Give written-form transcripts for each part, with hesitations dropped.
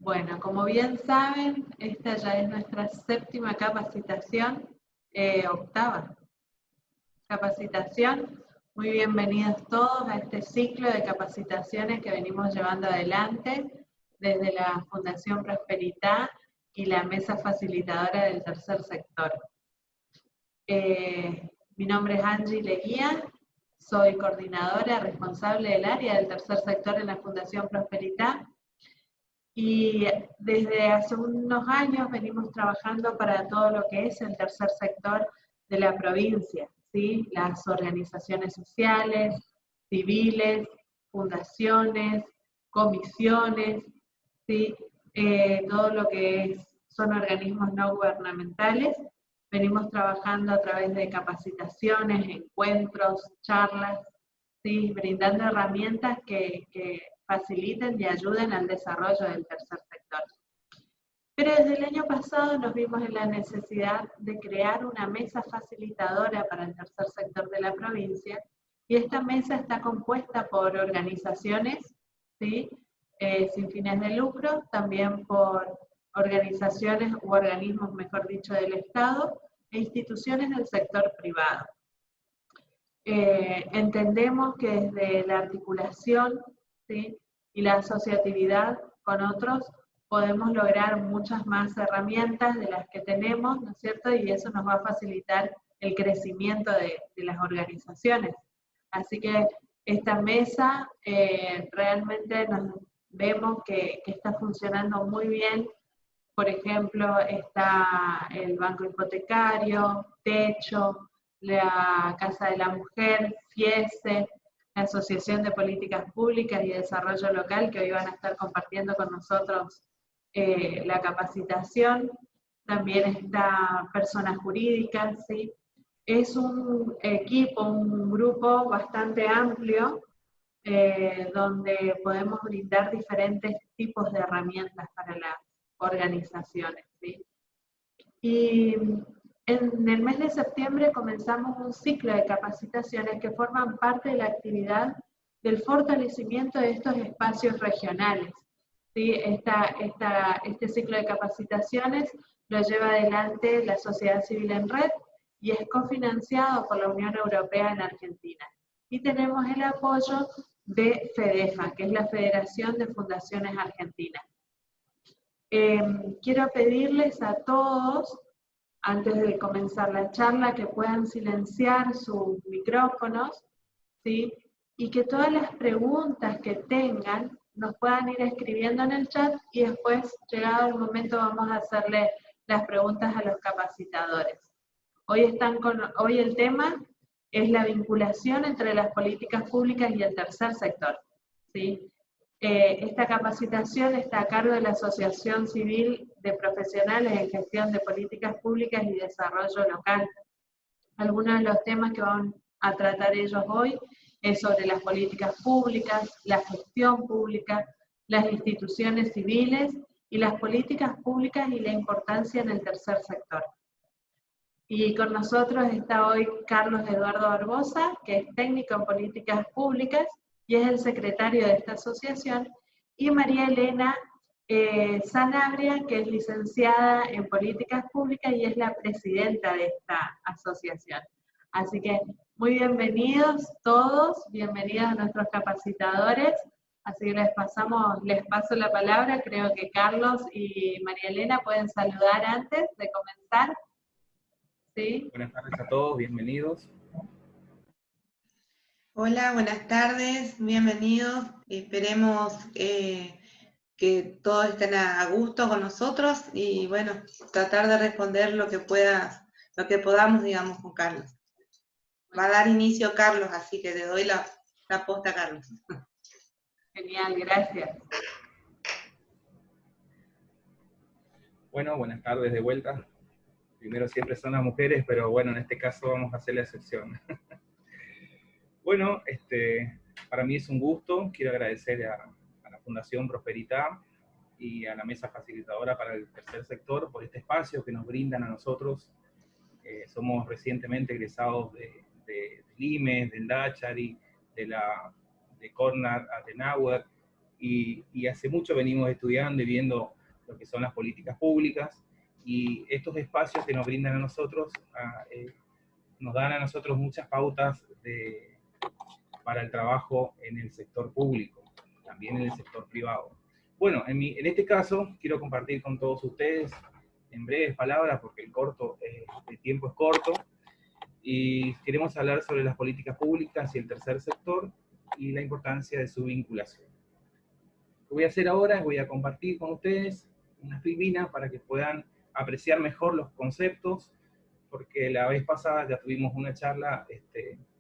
Bueno, como bien saben, esta ya es nuestra séptima capacitación, octava capacitación. Muy bienvenidos todos a este ciclo de capacitaciones que venimos llevando adelante desde la Fundación Prosperitá y la Mesa Facilitadora del Tercer Sector. Mi nombre es Angie Leguía, soy coordinadora responsable del área del Tercer Sector en la Fundación Prosperitá. Y desde hace unos años venimos trabajando para todo lo que es el tercer sector de la provincia, ¿sí? Las organizaciones sociales, civiles, fundaciones, comisiones, ¿sí? Todo lo que son organismos no gubernamentales. Venimos trabajando a través de capacitaciones, encuentros, charlas, ¿sí? Brindando herramientas que faciliten y ayuden al desarrollo del tercer sector. Pero desde el año pasado nos vimos en la necesidad de crear una mesa facilitadora para el tercer sector de la provincia, y esta mesa está compuesta por organizaciones, ¿sí? Sin fines de lucro, también por organizaciones u organismos, mejor dicho, del Estado, e instituciones del sector privado. Entendemos que desde la articulación, ¿sí? y la asociatividad con otros podemos lograr muchas más herramientas de las que tenemos, ¿no es cierto? Y eso nos va a facilitar el crecimiento de las organizaciones. Así que esta mesa realmente nos vemos que está funcionando muy bien. Por ejemplo, está el Banco Hipotecario, Techo, la Casa de la Mujer, FIESE, la Asociación de Políticas Públicas y Desarrollo Local, que hoy van a estar compartiendo con nosotros la capacitación. También está Personas Jurídicas, ¿sí? Es un equipo, un grupo bastante amplio, donde podemos brindar diferentes tipos de herramientas para las organizaciones, ¿sí? Y en el mes de septiembre comenzamos un ciclo de capacitaciones que forman parte de la actividad del fortalecimiento de estos espacios regionales, ¿sí? Este ciclo de capacitaciones lo lleva adelante la Sociedad Civil en Red y es cofinanciado por la Unión Europea en Argentina. Y tenemos el apoyo de FEDEFA, que es la Federación de Fundaciones Argentinas. Quiero pedirles a todos, antes de comenzar la charla, que puedan silenciar sus micrófonos, ¿sí? Y que todas las preguntas que tengan nos puedan ir escribiendo en el chat, y después, llegado el momento, vamos a hacerle las preguntas a los capacitadores. Hoy el tema es la vinculación entre las políticas públicas y el tercer sector, ¿sí? Esta capacitación está a cargo de la Asociación Civil de Profesionales en Gestión de Políticas Públicas y Desarrollo Local. Algunos de los temas que van a tratar ellos hoy es sobre las políticas públicas, la gestión pública, las instituciones civiles y las políticas públicas y la importancia en el tercer sector. Y con nosotros está hoy Carlos Eduardo Barbosa, que es técnico en políticas públicas y es el secretario de esta asociación, y María Elena Sanabria, que es licenciada en políticas públicas y es la presidenta de esta asociación. Así que muy bienvenidos todos, bienvenidos a nuestros capacitadores. Así que les paso la palabra. Creo que Carlos y María Elena pueden saludar antes de comenzar. ¿Sí? Buenas tardes a todos, bienvenidos. Hola, buenas tardes, bienvenidos. Esperemos que todos estén a gusto con nosotros y bueno, tratar de responder lo que podamos, digamos, con Carlos. Va a dar inicio Carlos, así que le doy la posta a Carlos. Genial, gracias. Bueno, buenas tardes de vuelta. Primero siempre son las mujeres, pero bueno, en este caso vamos a hacer la excepción. Bueno, para mí es un gusto. Quiero agradecer a la Fundación Prosperitá y a la Mesa Facilitadora para el Tercer Sector por este espacio que nos brindan a nosotros. Somos recientemente egresados del IMES, del Dachari, de Cornell Adenauer, y hace mucho venimos estudiando y viendo lo que son las políticas públicas, y estos espacios que nos brindan a nosotros, nos dan a nosotros muchas pautas para el trabajo en el sector público, también en el sector privado. Bueno, en este caso quiero compartir con todos ustedes en breves palabras, porque el tiempo es corto, y queremos hablar sobre las políticas públicas y el tercer sector y la importancia de su vinculación. Lo que voy a hacer ahora es voy a compartir con ustedes una filmina para que puedan apreciar mejor los conceptos, porque la vez pasada ya tuvimos una charla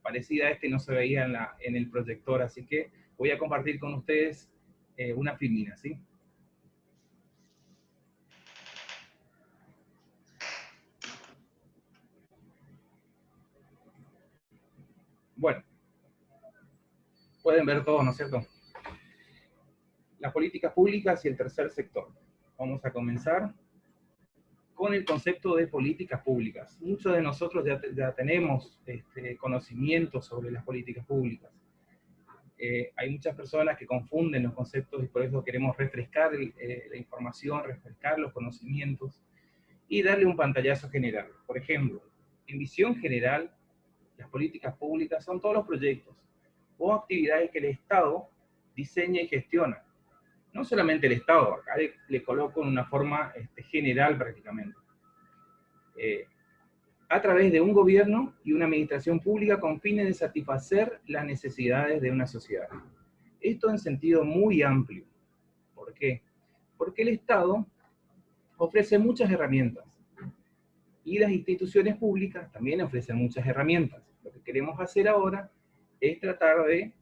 parecida a esta y no se veía en el proyector, así que voy a compartir con ustedes una filmina, ¿sí? Bueno, pueden ver todos, ¿no es cierto? Las políticas públicas y el tercer sector. Vamos a comenzar con el concepto de políticas públicas. Muchos de nosotros ya tenemos conocimiento sobre las políticas públicas. Hay muchas personas que confunden los conceptos y por eso queremos refrescar la información, refrescar los conocimientos y darle un pantallazo general. Por ejemplo, en visión general, las políticas públicas son todos los proyectos o actividades que el Estado diseña y gestiona. No solamente el Estado, acá le coloco en una forma general prácticamente. A través de un gobierno y una administración pública con fines de satisfacer las necesidades de una sociedad. Esto en sentido muy amplio. ¿Por qué? Porque el Estado ofrece muchas herramientas y las instituciones públicas también ofrecen muchas herramientas. Lo que queremos hacer ahora es tratar de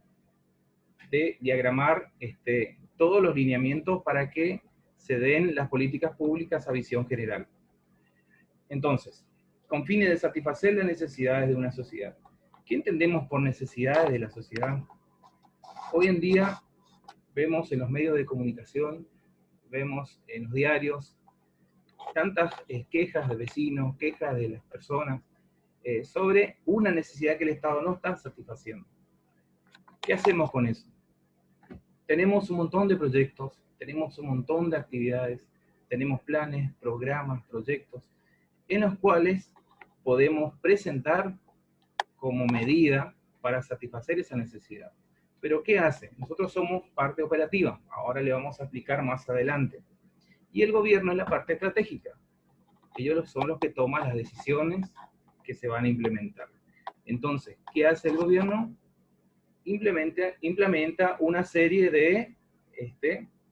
diagramar todos los lineamientos para que se den las políticas públicas a visión general. Entonces, con fines de satisfacer las necesidades de una sociedad. ¿Qué entendemos por necesidades de la sociedad? Hoy en día vemos en los medios de comunicación, vemos en los diarios, tantas quejas de vecinos, quejas de las personas, sobre una necesidad que el Estado no está satisfaciendo. ¿Qué hacemos con eso? Tenemos un montón de proyectos, tenemos un montón de actividades, tenemos planes, programas, proyectos, en los cuales podemos presentar como medida para satisfacer esa necesidad. Pero ¿qué hace? Nosotros somos parte operativa, ahora le vamos a explicar más adelante. Y el gobierno es la parte estratégica. Ellos son los que toman las decisiones que se van a implementar. Entonces, ¿qué hace el gobierno? Implementa una serie de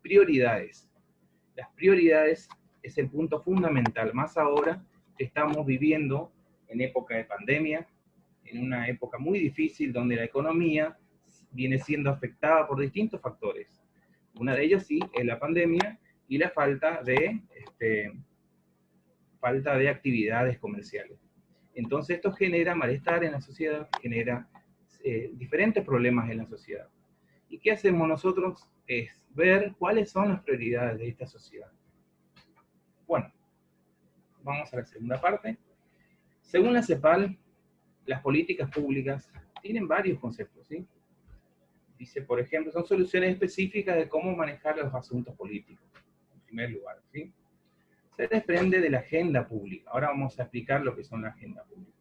prioridades. Las prioridades es el punto fundamental, más ahora que estamos viviendo en época de pandemia, en una época muy difícil donde la economía viene siendo afectada por distintos factores. Una de ellos sí es la pandemia y la falta de actividades comerciales. Entonces esto genera malestar en la sociedad, genera diferentes problemas en la sociedad. ¿Y qué hacemos nosotros? Es ver cuáles son las prioridades de esta sociedad. Bueno, vamos a la segunda parte. Según la CEPAL, las políticas públicas tienen varios conceptos, ¿sí? Dice, por ejemplo, son soluciones específicas de cómo manejar los asuntos políticos, en primer lugar, ¿sí? Se desprende de la agenda pública. Ahora vamos a explicar lo que son la agenda pública,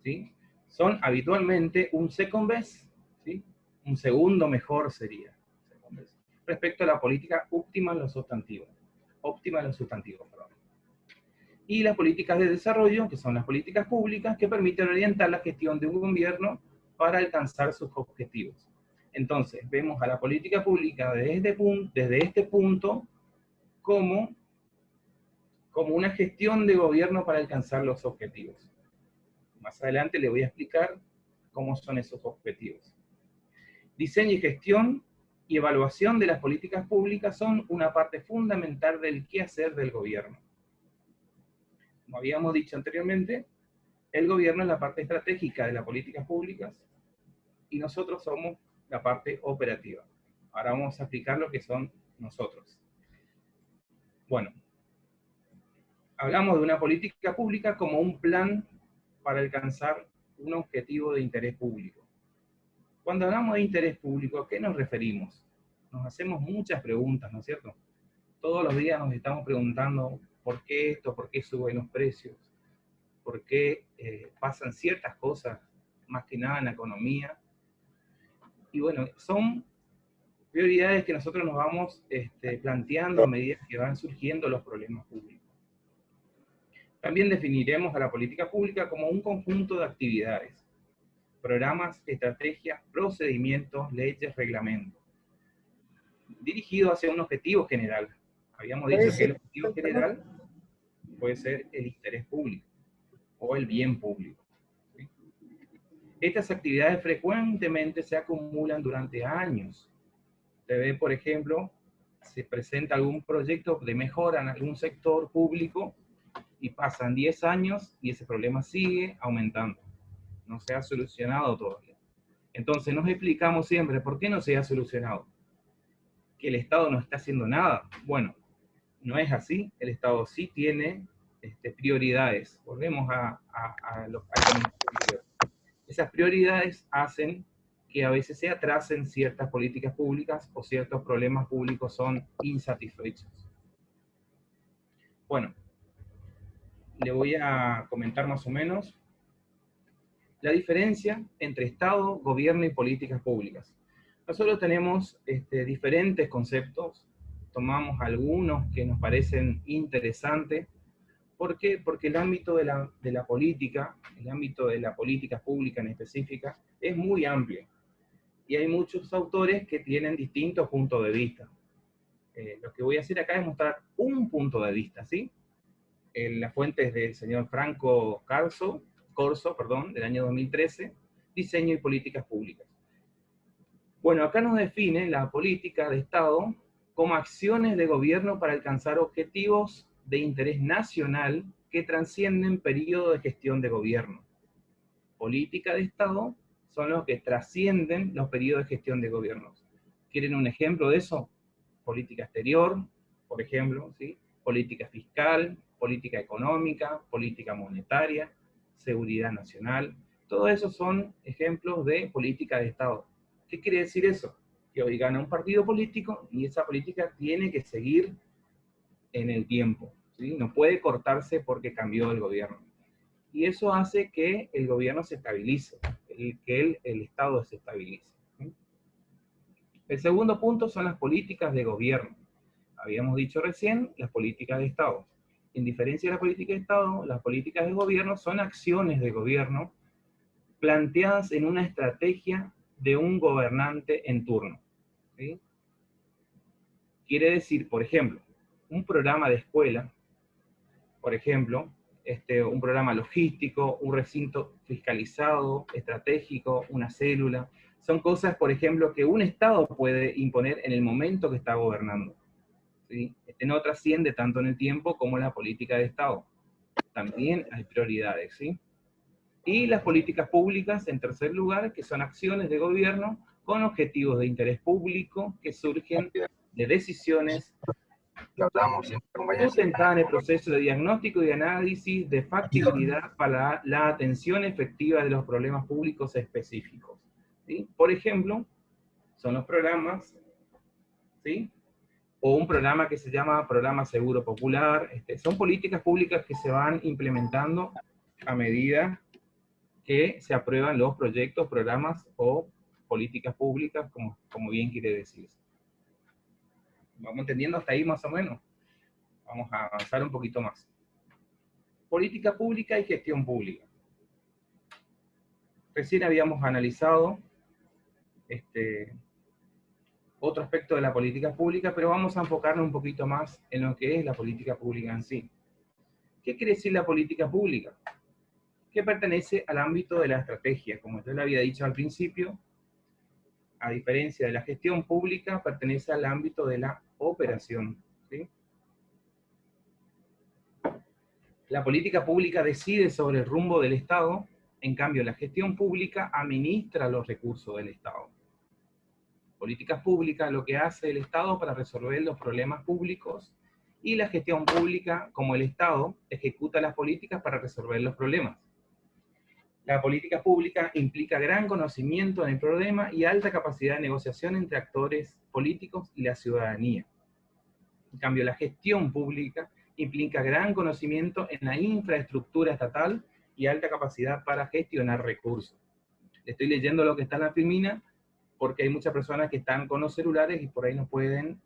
¿sí? Son habitualmente un second best, ¿sí? Un segundo mejor sería, respecto a la política óptima en los sustantivos. Perdón. Y las políticas de desarrollo, que son las políticas públicas, que permiten orientar la gestión de un gobierno para alcanzar sus objetivos. Entonces, vemos a la política pública desde este punto como una gestión de gobierno para alcanzar los objetivos. Más adelante le voy a explicar cómo son esos objetivos. Diseño y gestión y evaluación de las políticas públicas son una parte fundamental del quehacer del gobierno. Como habíamos dicho anteriormente, el gobierno es la parte estratégica de las políticas públicas y nosotros somos la parte operativa. Ahora vamos a explicar lo que son nosotros. Bueno, hablamos de una política pública como un plan para alcanzar un objetivo de interés público. Cuando hablamos de interés público, ¿a qué nos referimos? nos hacemos muchas preguntas, ¿no es cierto? Todos los días nos estamos preguntando por qué esto, por qué suben los precios, por qué pasan ciertas cosas, más que nada en la economía. Y bueno, son prioridades que nosotros nos vamos planteando a medida que van surgiendo los problemas públicos. También definiremos a la política pública como un conjunto de actividades, programas, estrategias, procedimientos, leyes, reglamentos, dirigido hacia un objetivo general. Habíamos dicho que el objetivo general puede ser el interés público o el bien público. ¿Sí? Estas actividades frecuentemente se acumulan durante años. Usted ve, por ejemplo, se presenta algún proyecto de mejora en algún sector público y pasan 10 años y ese problema sigue aumentando. No se ha solucionado todavía. Entonces nos explicamos siempre por qué no se ha solucionado. Que el Estado no está haciendo nada. Bueno, no es así. El Estado sí tiene prioridades. Volvemos a esas prioridades hacen que a veces se atrasen ciertas políticas públicas o ciertos problemas públicos son insatisfechos. Bueno, le voy a comentar más o menos la diferencia entre Estado, gobierno y políticas públicas. Nosotros tenemos diferentes conceptos, tomamos algunos que nos parecen interesantes. ¿Por qué? Porque el ámbito de la política, el ámbito de la política pública en específica, es muy amplio. Y hay muchos autores que tienen distintos puntos de vista. Lo que voy a hacer acá es mostrar un punto de vista, ¿sí? Las fuentes del señor Franco Corso, del año 2013, Diseño y Políticas Públicas. Bueno, acá nos define la política de Estado como acciones de gobierno para alcanzar objetivos de interés nacional que trascienden periodos de gestión de gobierno. Política de Estado son los que trascienden los periodos de gestión de gobiernos. ¿Quieren un ejemplo de eso? Política exterior, por ejemplo, ¿sí? Política fiscal, política económica, política monetaria, seguridad nacional. Todo eso son ejemplos de política de Estado. ¿Qué quiere decir eso? Que hoy gana un partido político y esa política tiene que seguir en el tiempo, ¿sí? No puede cortarse porque cambió el gobierno. Y eso hace que el gobierno se estabilice, que el Estado se estabilice. ¿Sí? El segundo punto son las políticas de gobierno. Habíamos dicho recién las políticas de Estado. En diferencia de la política de Estado, las políticas de gobierno son acciones de gobierno planteadas en una estrategia de un gobernante en turno. ¿Sí? Quiere decir, por ejemplo, un programa de escuela, por ejemplo, un programa logístico, un recinto fiscalizado, estratégico, una célula, son cosas, por ejemplo, que un Estado puede imponer en el momento que está gobernando. ¿Sí? No trasciende tanto en el tiempo como la política de Estado. También hay prioridades, ¿sí? Y las políticas públicas, en tercer lugar, que son acciones de gobierno con objetivos de interés público que surgen de decisiones sustentadas en el proceso de diagnóstico y análisis de factibilidad para la atención efectiva de los problemas públicos específicos. ¿Sí? Por ejemplo, son los programas, ¿sí? O un programa que se llama Programa Seguro Popular. Son políticas públicas que se van implementando a medida que se aprueban los proyectos, programas o políticas públicas, como bien quiere decirse. ¿Vamos entendiendo hasta ahí más o menos? Vamos a avanzar un poquito más. Política pública y gestión pública. Recién habíamos analizado otro aspecto de la política pública, pero vamos a enfocarnos un poquito más en lo que es la política pública en sí. ¿Qué quiere decir la política pública? Que pertenece al ámbito de la estrategia. Como yo le había dicho al principio, a diferencia de la gestión pública, pertenece al ámbito de la operación. ¿Sí? La política pública decide sobre el rumbo del Estado, en cambio la gestión pública administra los recursos del Estado. Políticas públicas, lo que hace el Estado para resolver los problemas públicos, y la gestión pública, como el Estado, ejecuta las políticas para resolver los problemas. La política pública implica gran conocimiento en el problema y alta capacidad de negociación entre actores políticos y la ciudadanía. En cambio, la gestión pública implica gran conocimiento en la infraestructura estatal y alta capacidad para gestionar recursos. Estoy leyendo lo que está en la filmina porque hay muchas personas que están con los celulares y por ahí no pueden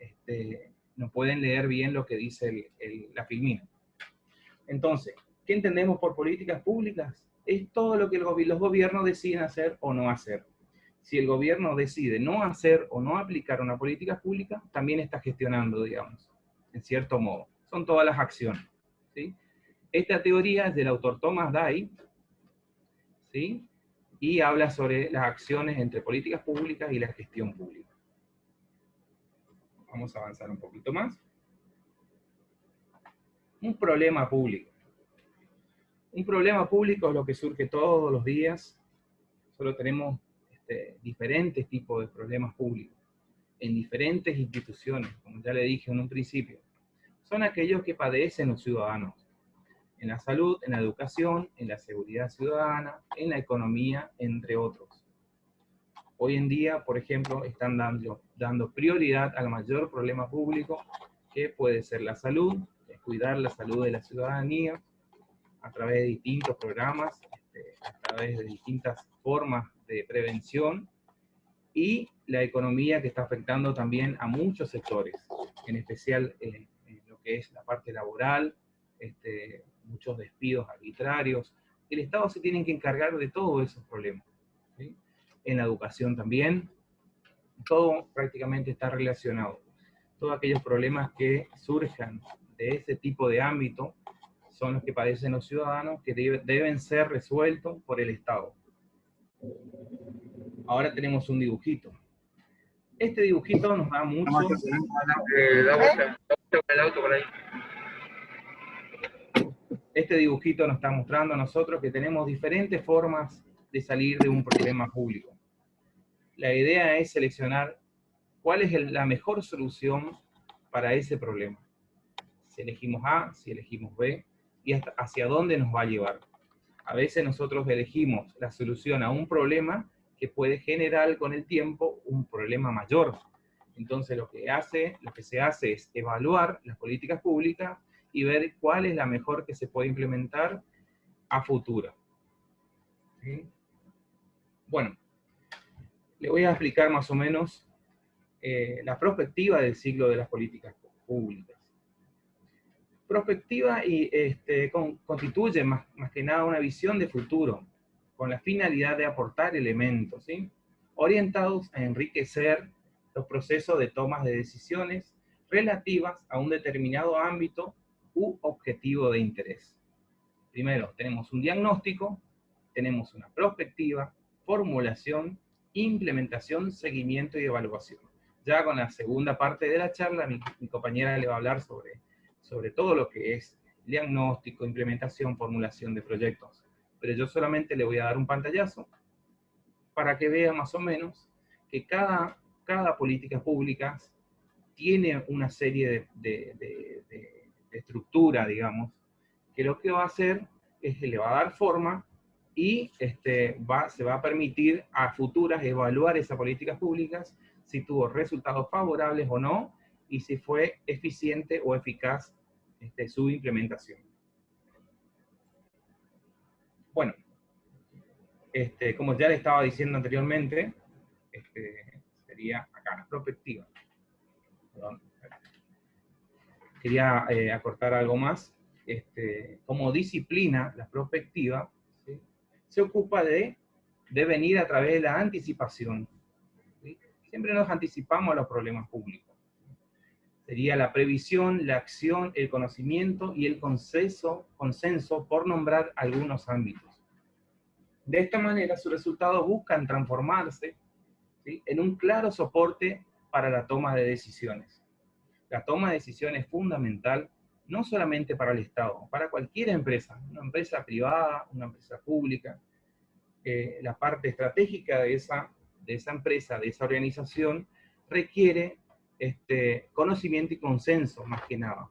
leer bien lo que dice la filmina. Entonces, ¿qué entendemos por políticas públicas? Es todo lo que los gobiernos deciden hacer o no hacer. Si el gobierno decide no hacer o no aplicar una política pública, también está gestionando, digamos, en cierto modo. Son todas las acciones, ¿sí? Esta teoría es del autor Thomas Dye, ¿sí? Y habla sobre las acciones entre políticas públicas y la gestión pública. Vamos a avanzar un poquito más. Un problema público. Un problema público es lo que surge todos los días. Solo tenemos diferentes tipos de problemas públicos en diferentes instituciones, como ya le dije en un principio. Son aquellos que padecen los ciudadanos en la salud, en la educación, en la seguridad ciudadana, en la economía, entre otros. Hoy en día, por ejemplo, están dando prioridad al mayor problema público, que puede ser la salud, cuidar la salud de la ciudadanía, a través de distintos programas, a través de distintas formas de prevención, y la economía, que está afectando también a muchos sectores, en especial en lo que es la parte laboral, muchos despidos arbitrarios. El Estado se tiene que encargar de todos esos problemas, ¿sí? En la educación también, todo prácticamente está relacionado. Todos aquellos problemas que surjan de ese tipo de ámbito son los que padecen los ciudadanos, que deben ser resueltos por el Estado. Ahora tenemos un dibujito. Este dibujito nos da mucho... Este dibujito nos está mostrando a nosotros que tenemos diferentes formas de salir de un problema público. La idea es seleccionar cuál es la mejor solución para ese problema. Si elegimos A, si elegimos B, y hacia dónde nos va a llevar. A veces nosotros elegimos la solución a un problema que puede generar con el tiempo un problema mayor. Entonces lo que se hace es evaluar las políticas públicas y ver cuál es la mejor que se puede implementar a futuro. ¿Sí? Bueno, le voy a explicar más o menos la perspectiva del ciclo de las políticas públicas. Prospectiva constituye más que nada una visión de futuro, con la finalidad de aportar elementos, ¿sí?, orientados a enriquecer los procesos de tomas de decisiones relativas a un determinado ámbito u objetivo de interés. Primero, tenemos un diagnóstico, tenemos una prospectiva, formulación, implementación, seguimiento y evaluación. Ya con la segunda parte de la charla, mi compañera le va a hablar sobre todo lo que es diagnóstico, implementación, formulación de proyectos. Pero yo solamente le voy a dar un pantallazo para que vea más o menos que cada política pública tiene una serie de estructura, digamos, que lo que va a hacer es que le va a dar forma y se va a permitir a futuras evaluar esas políticas públicas si tuvo resultados favorables o no, y si fue eficiente o eficaz su implementación. Bueno, como ya le estaba diciendo anteriormente, sería acá la prospectiva. Perdón. Quería acortar algo más. Como disciplina, la prospectiva, ¿sí?, se ocupa de venir a través de la anticipación, ¿sí? Siempre nos anticipamos a los problemas públicos. Sería la previsión, la acción, el conocimiento y el consenso, por nombrar algunos ámbitos. De esta manera, sus resultados buscan transformarse, ¿sí?, en un claro soporte para la toma de decisiones. La toma de decisiones es fundamental, no solamente para el Estado, para cualquier empresa, una empresa privada, una empresa pública. La parte estratégica de esa empresa, de esa organización, requiere conocimiento y consenso, más que nada,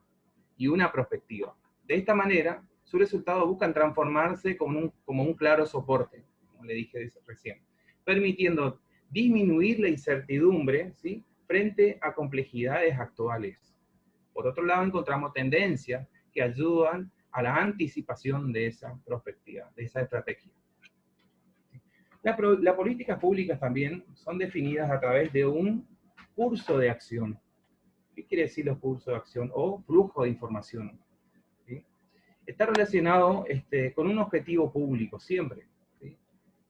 y una perspectiva. De esta manera, sus resultados buscan transformarse como un claro soporte, como le dije recién, permitiendo disminuir la incertidumbre, ¿sí?, frente a complejidades actuales. Por otro lado, encontramos tendencias que ayudan a la anticipación de esa perspectiva, de esa estrategia. Las políticas públicas también son definidas a través de un curso de acción. ¿Qué quiere decir los cursos de acción? O flujo de información, ¿sí? Está relacionado con un objetivo público, siempre, ¿sí?,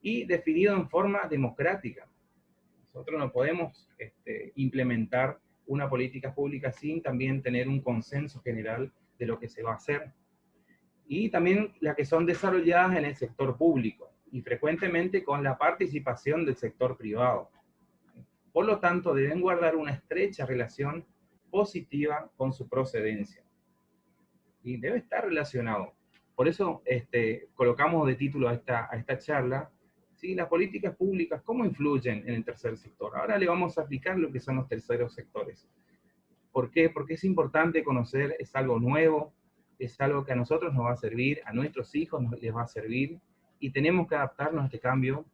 y definido en forma democrática. Nosotros no podemos implementar una política pública sin también tener un consenso general de lo que se va a hacer. Y también las que son desarrolladas en el sector público, y frecuentemente con la participación del sector privado. Por lo tanto, deben guardar una estrecha relación positiva con su procedencia. Y debe estar relacionado. Por eso colocamos de título a esta charla, ¿sí?, las políticas públicas, ¿cómo influyen en el tercer sector? Ahora le vamos a explicar lo que son los terceros sectores. ¿Por qué? Porque es importante conocer, es algo nuevo, es algo que a nosotros nos va a servir, a nuestros hijos les va a servir, y tenemos que adaptarnos a este cambio,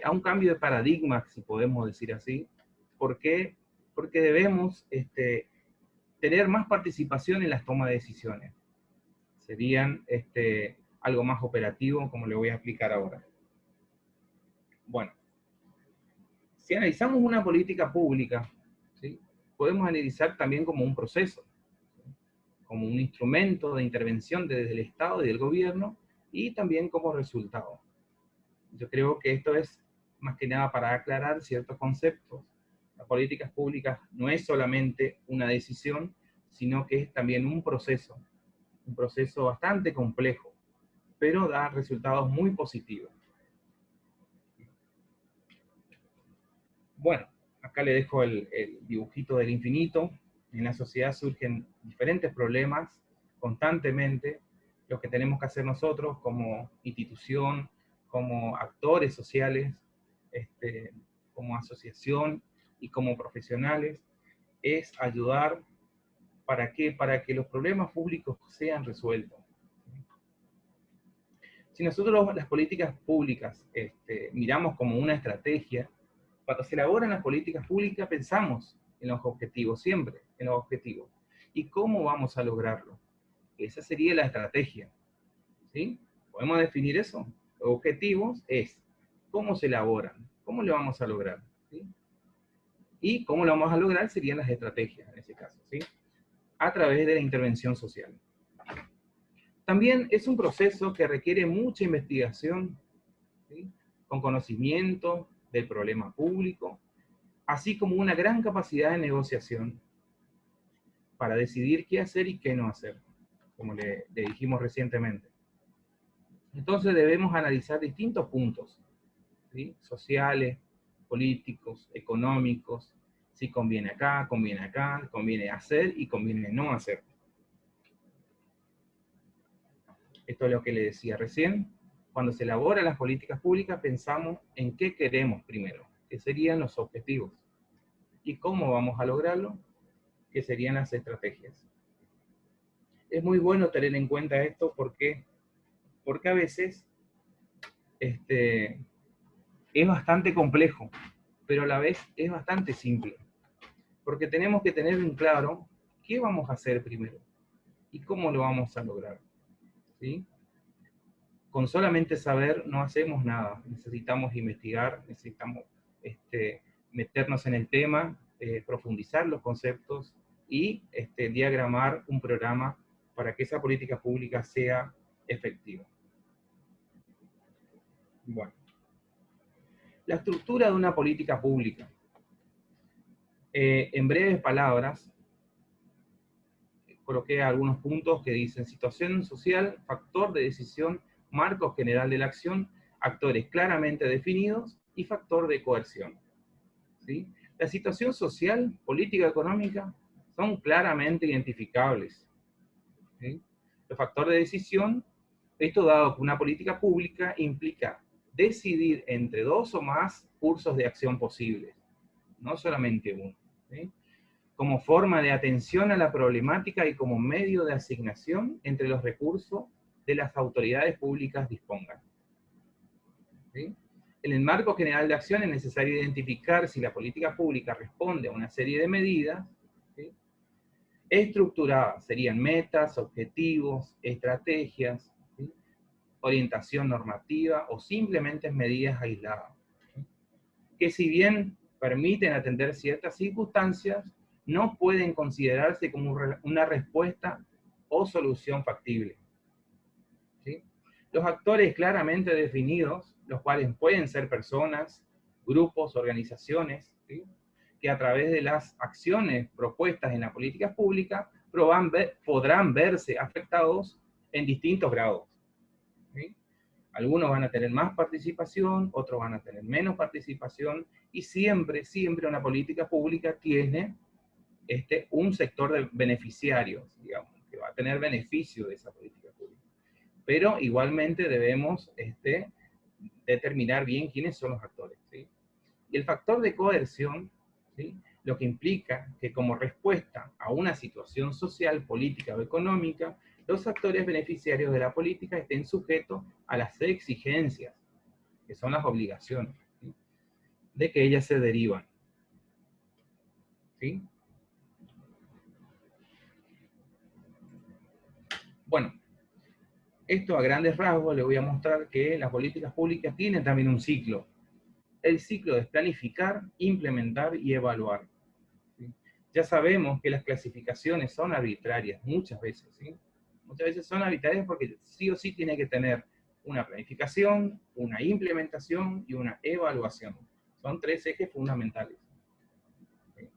a un cambio de paradigma, si podemos decir así. ¿Por qué? Porque debemos tener más participación en las tomas de decisiones. Serían algo más operativo, como le voy a explicar ahora. Bueno, si analizamos una política pública, ¿sí?, podemos analizar también como un proceso, ¿sí?, como un instrumento de intervención desde el Estado y del gobierno, y también como resultado. Yo creo que esto es más que nada para aclarar ciertos conceptos. Las políticas públicas no es solamente una decisión, sino que es también un proceso bastante complejo, pero da resultados muy positivos. Bueno, acá le dejo el dibujito del infinito. En la sociedad surgen diferentes problemas constantemente, los que tenemos que hacer nosotros como institución, como actores sociales, como asociación y como profesionales, es ayudar. ¿Para qué? Para que los problemas públicos sean resueltos. Si nosotros las políticas públicas miramos como una estrategia, cuando se elaboran las políticas públicas pensamos en los objetivos, siempre en los objetivos. ¿Y cómo vamos a lograrlo? Esa sería la estrategia, ¿sí? ¿Podemos definir eso? Los objetivos es cómo se elaboran, cómo lo vamos a lograr, ¿sí? Y cómo lo vamos a lograr serían las estrategias en ese caso, ¿sí?, a través de la intervención social. También es un proceso que requiere mucha investigación, ¿sí?, con conocimiento del problema público, así como una gran capacidad de negociación para decidir qué hacer y qué no hacer, como le dijimos recientemente. Entonces debemos analizar distintos puntos, ¿sí?, sociales, políticos, económicos, si conviene acá, conviene hacer y conviene no hacer. Esto es lo que le decía recién. Cuando se elaboran las políticas públicas pensamos en qué queremos primero, qué serían los objetivos, y cómo vamos a lograrlo, qué serían las estrategias. Es muy bueno tener en cuenta esto porque a veces es bastante complejo, pero a la vez es bastante simple. Porque tenemos que tener en claro qué vamos a hacer primero y cómo lo vamos a lograr, ¿sí? Con solamente saber no hacemos nada. Necesitamos investigar, necesitamos meternos en el tema, profundizar los conceptos y diagramar un programa para que esa política pública sea efectiva. Bueno, la estructura de una política pública. En breves palabras, coloqué algunos puntos que dicen situación social, factor de decisión, marco general de la acción, actores claramente definidos y factor de coerción, ¿sí? La situación social, política, económica son claramente identificables, ¿sí? El factor de decisión, esto dado que una política pública implica decidir entre dos o más cursos de acción posibles, no solamente uno, ¿sí? como forma de atención a la problemática y como medio de asignación entre los recursos de las autoridades públicas dispongan. ¿Sí? En el marco general de acción es necesario identificar si la política pública responde a una serie de medidas, ¿sí?, estructuradas, serían metas, objetivos, estrategias, ¿sí?, orientación normativa o simplemente medidas aisladas, ¿sí?, que si bien permiten atender ciertas circunstancias, no pueden considerarse como una respuesta o solución factible. ¿Sí? Los actores claramente definidos, los cuales pueden ser personas, grupos, organizaciones, ¿sí?, que a través de las acciones propuestas en la política pública podrán verse afectados en distintos grados. ¿Sí? Algunos van a tener más participación, otros van a tener menos participación, y siempre, siempre una política pública tiene un sector de beneficiarios, digamos, que va a tener beneficio de esa política pública. Pero igualmente debemos determinar bien quiénes son los actores, ¿sí? Y el factor de coerción, ¿sí?, lo que implica que como respuesta a una situación social, política o económica, los actores beneficiarios de la política estén sujetos a las exigencias, que son las obligaciones, ¿sí?, de que ellas se derivan. ¿Sí? Bueno, esto a grandes rasgos les voy a mostrar que las políticas públicas tienen también un ciclo. El ciclo es planificar, implementar y evaluar. ¿Sí? Ya sabemos que las clasificaciones son arbitrarias, muchas veces, ¿sí? Muchas veces son arbitrarias porque sí o sí tiene que tener una planificación, una implementación y una evaluación. Son tres ejes fundamentales. ¿Sí?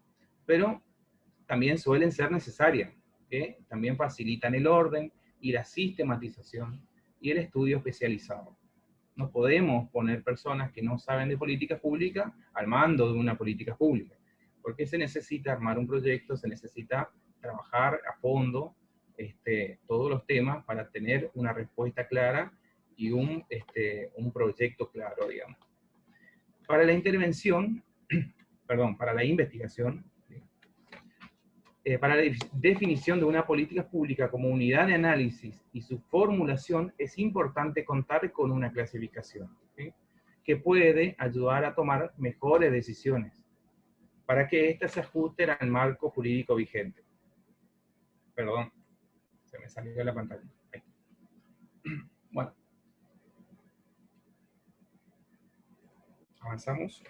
Pero también suelen ser necesarias, que también facilitan el orden y la sistematización y el estudio especializado. No podemos poner personas que no saben de política pública al mando de una política pública, porque se necesita armar un proyecto, se necesita trabajar a fondo todos los temas para tener una respuesta clara y un proyecto claro, digamos. Para la intervención, perdón, para la investigación, para la definición de una política pública como unidad de análisis y su formulación es importante contar con una clasificación, ¿sí?, que puede ayudar a tomar mejores decisiones para que éstas se ajusten al marco jurídico vigente. Perdón, se me salió de la pantalla. Ahí. Bueno. Avanzamos.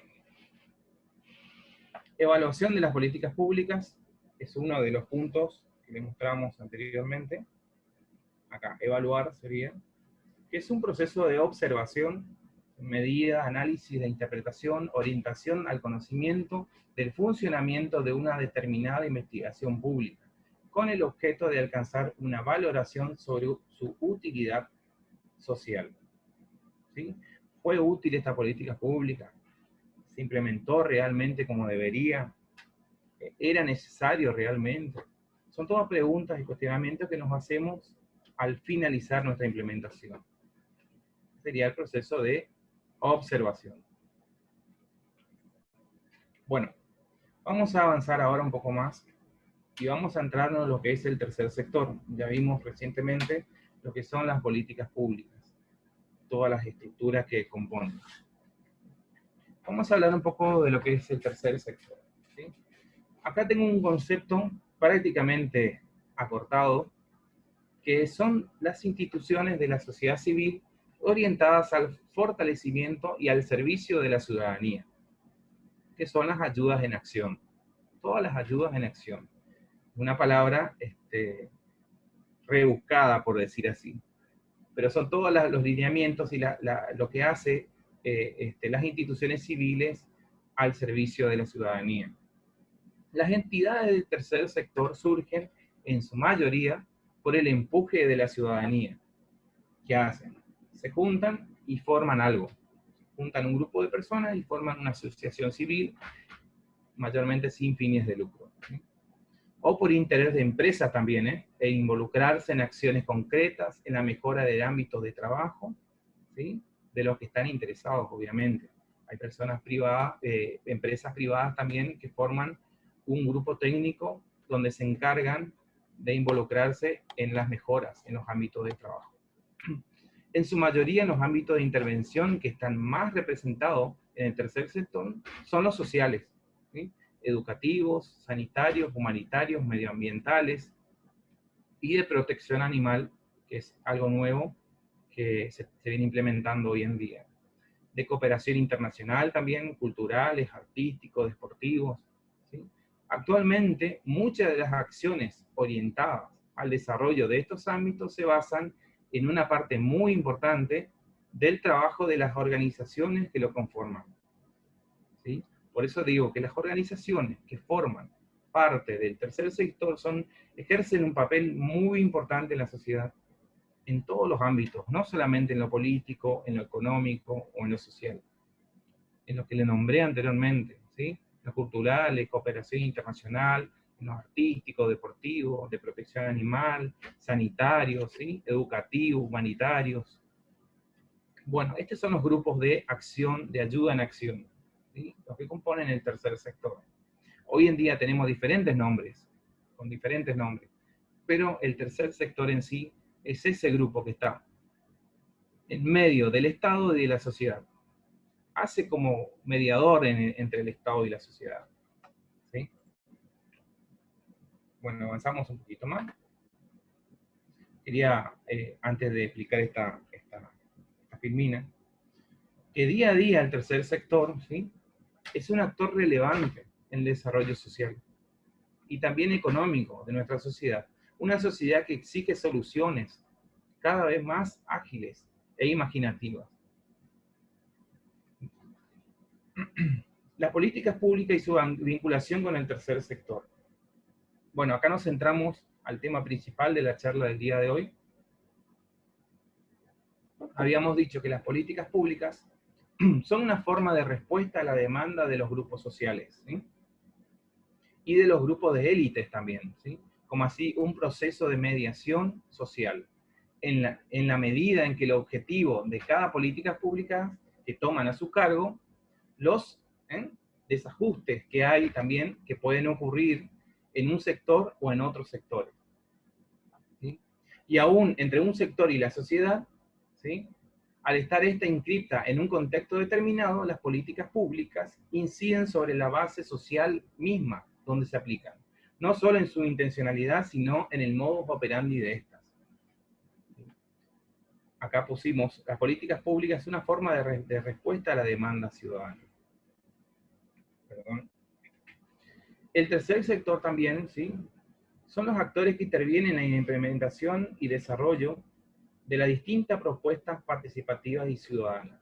Evaluación de las políticas públicas es uno de los puntos que le mostramos anteriormente. Acá, evaluar sería, que es un proceso de observación, medida, análisis de interpretación, orientación al conocimiento del funcionamiento de una determinada investigación pública, con el objeto de alcanzar una valoración sobre su utilidad social. ¿Sí? ¿Fue útil esta política pública? ¿Se implementó realmente como debería? ¿Era necesario realmente? Son todas preguntas y cuestionamientos que nos hacemos al finalizar nuestra implementación. Sería el proceso de observación. Bueno, vamos a avanzar ahora un poco más y vamos a entrarnos en lo que es el tercer sector. Ya vimos recientemente lo que son las políticas públicas, todas las estructuras que componen. Vamos a hablar un poco de lo que es el tercer sector, ¿sí? Acá tengo un concepto prácticamente acortado, que son las instituciones de la sociedad civil orientadas al fortalecimiento y al servicio de la ciudadanía, que son las ayudas en acción. Todas las ayudas en acción. Una palabra rebuscada, por decir así. Pero son todos los lineamientos y lo que hace las instituciones civiles al servicio de la ciudadanía. Las entidades del tercer sector surgen, en su mayoría, por el empuje de la ciudadanía. ¿Qué hacen? Se juntan y forman algo. Juntan un grupo de personas y forman una asociación civil, mayormente sin fines de lucro. ¿Sí? O por interés de empresas también, e involucrarse en acciones concretas, en la mejora del ámbito de trabajo, ¿sí?, de los que están interesados, obviamente. Hay personas privadas, empresas privadas también que forman un grupo técnico donde se encargan de involucrarse en las mejoras en los ámbitos de trabajo. En su mayoría, en los ámbitos de intervención que están más representados en el tercer sector son los sociales, ¿sí? Educativos, sanitarios, humanitarios, medioambientales y de protección animal, que es algo nuevo que se viene implementando hoy en día. De cooperación internacional también, culturales, artísticos, deportivos, ¿sí? Actualmente, muchas de las acciones orientadas al desarrollo de estos ámbitos se basan en una parte muy importante del trabajo de las organizaciones que lo conforman, ¿sí? Por eso digo que las organizaciones que forman parte del tercer sector ejercen un papel muy importante en la sociedad, en todos los ámbitos, no solamente en lo político, en lo económico o en lo social, en lo que le nombré anteriormente, ¿sí? Los culturales, cooperación internacional, en los artísticos, deportivos, de protección animal, sanitarios, ¿sí? Educativos, humanitarios. Bueno, estos son los grupos de acción, de ayuda en acción, ¿sí? Los que componen el tercer sector. Hoy en día tenemos diferentes nombres, con diferentes nombres, pero el tercer sector en sí es ese grupo que está en medio del Estado y de la sociedad. Hace como mediador entre el Estado y la sociedad, ¿sí? Bueno, avanzamos un poquito más. Quería, antes de explicar esta filmina, que día a día el tercer sector, ¿sí? Es un actor relevante en el desarrollo social y también económico de nuestra sociedad. Una sociedad que exige soluciones cada vez más ágiles e imaginativas. Las políticas públicas y su vinculación con el tercer sector. Bueno, acá nos centramos al tema principal de la charla del día de hoy. Habíamos dicho que las políticas públicas son una forma de respuesta a la demanda de los grupos sociales, ¿sí? Y de los grupos de élites también, ¿sí? Como así un proceso de mediación social, en la medida en que el objetivo de cada política pública que toman a su cargo, los desajustes que hay también, que pueden ocurrir en un sector o en otros sectores, ¿sí? Y aún entre un sector y la sociedad, ¿sí? Al estar esta inscripta en un contexto determinado, las políticas públicas inciden sobre la base social misma donde se aplican, no solo en su intencionalidad, sino en el modus operandi de estas. Acá pusimos, las políticas públicas es una forma de respuesta a la demanda ciudadana. Perdón. El tercer sector también, ¿sí? Son los actores que intervienen en la implementación y desarrollo de las distintas propuestas participativas y ciudadanas.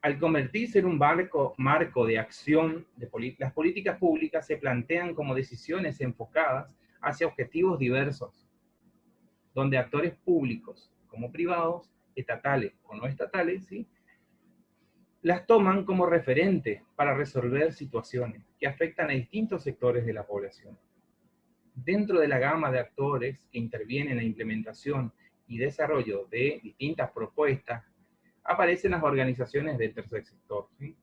Al convertirse en un marco de acción, las políticas públicas se plantean como decisiones enfocadas hacia objetivos diversos, donde actores públicos como privados, estatales o no estatales, ¿sí? Las toman como referente para resolver situaciones que afectan a distintos sectores de la población. Dentro de la gama de actores que intervienen en la implementación y desarrollo de distintas propuestas, aparecen las organizaciones del tercer sector, ¿sí?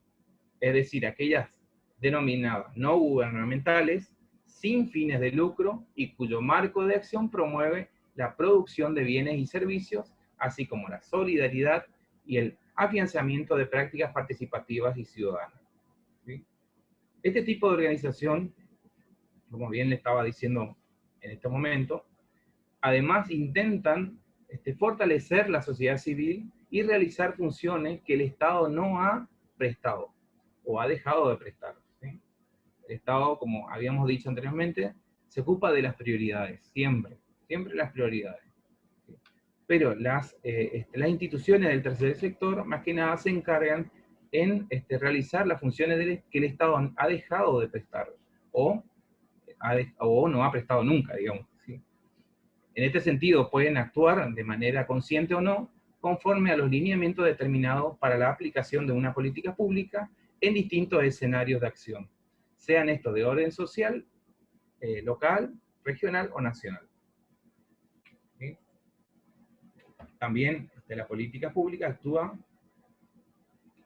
Es decir, aquellas denominadas no gubernamentales, sin fines de lucro y cuyo marco de acción promueve la producción de bienes y servicios, así como la solidaridad y el afianzamiento de prácticas participativas y ciudadanas, ¿sí? Este tipo de organización, como bien le estaba diciendo en este momento, además intentan fortalecer la sociedad civil y realizar funciones que el Estado no ha prestado o ha dejado de prestar, ¿sí? El Estado, como habíamos dicho anteriormente, se ocupa de las prioridades, siempre las prioridades, ¿sí? Pero las instituciones del tercer sector, más que nada, se encargan en realizar las funciones que el Estado ha dejado de prestar, o no ha prestado nunca, digamos, ¿sí? En este sentido, pueden actuar de manera consciente o no, conforme a los lineamientos determinados para la aplicación de una política pública en distintos escenarios de acción, sean estos de orden social, local, regional o nacional, ¿sí? También la política pública actúa,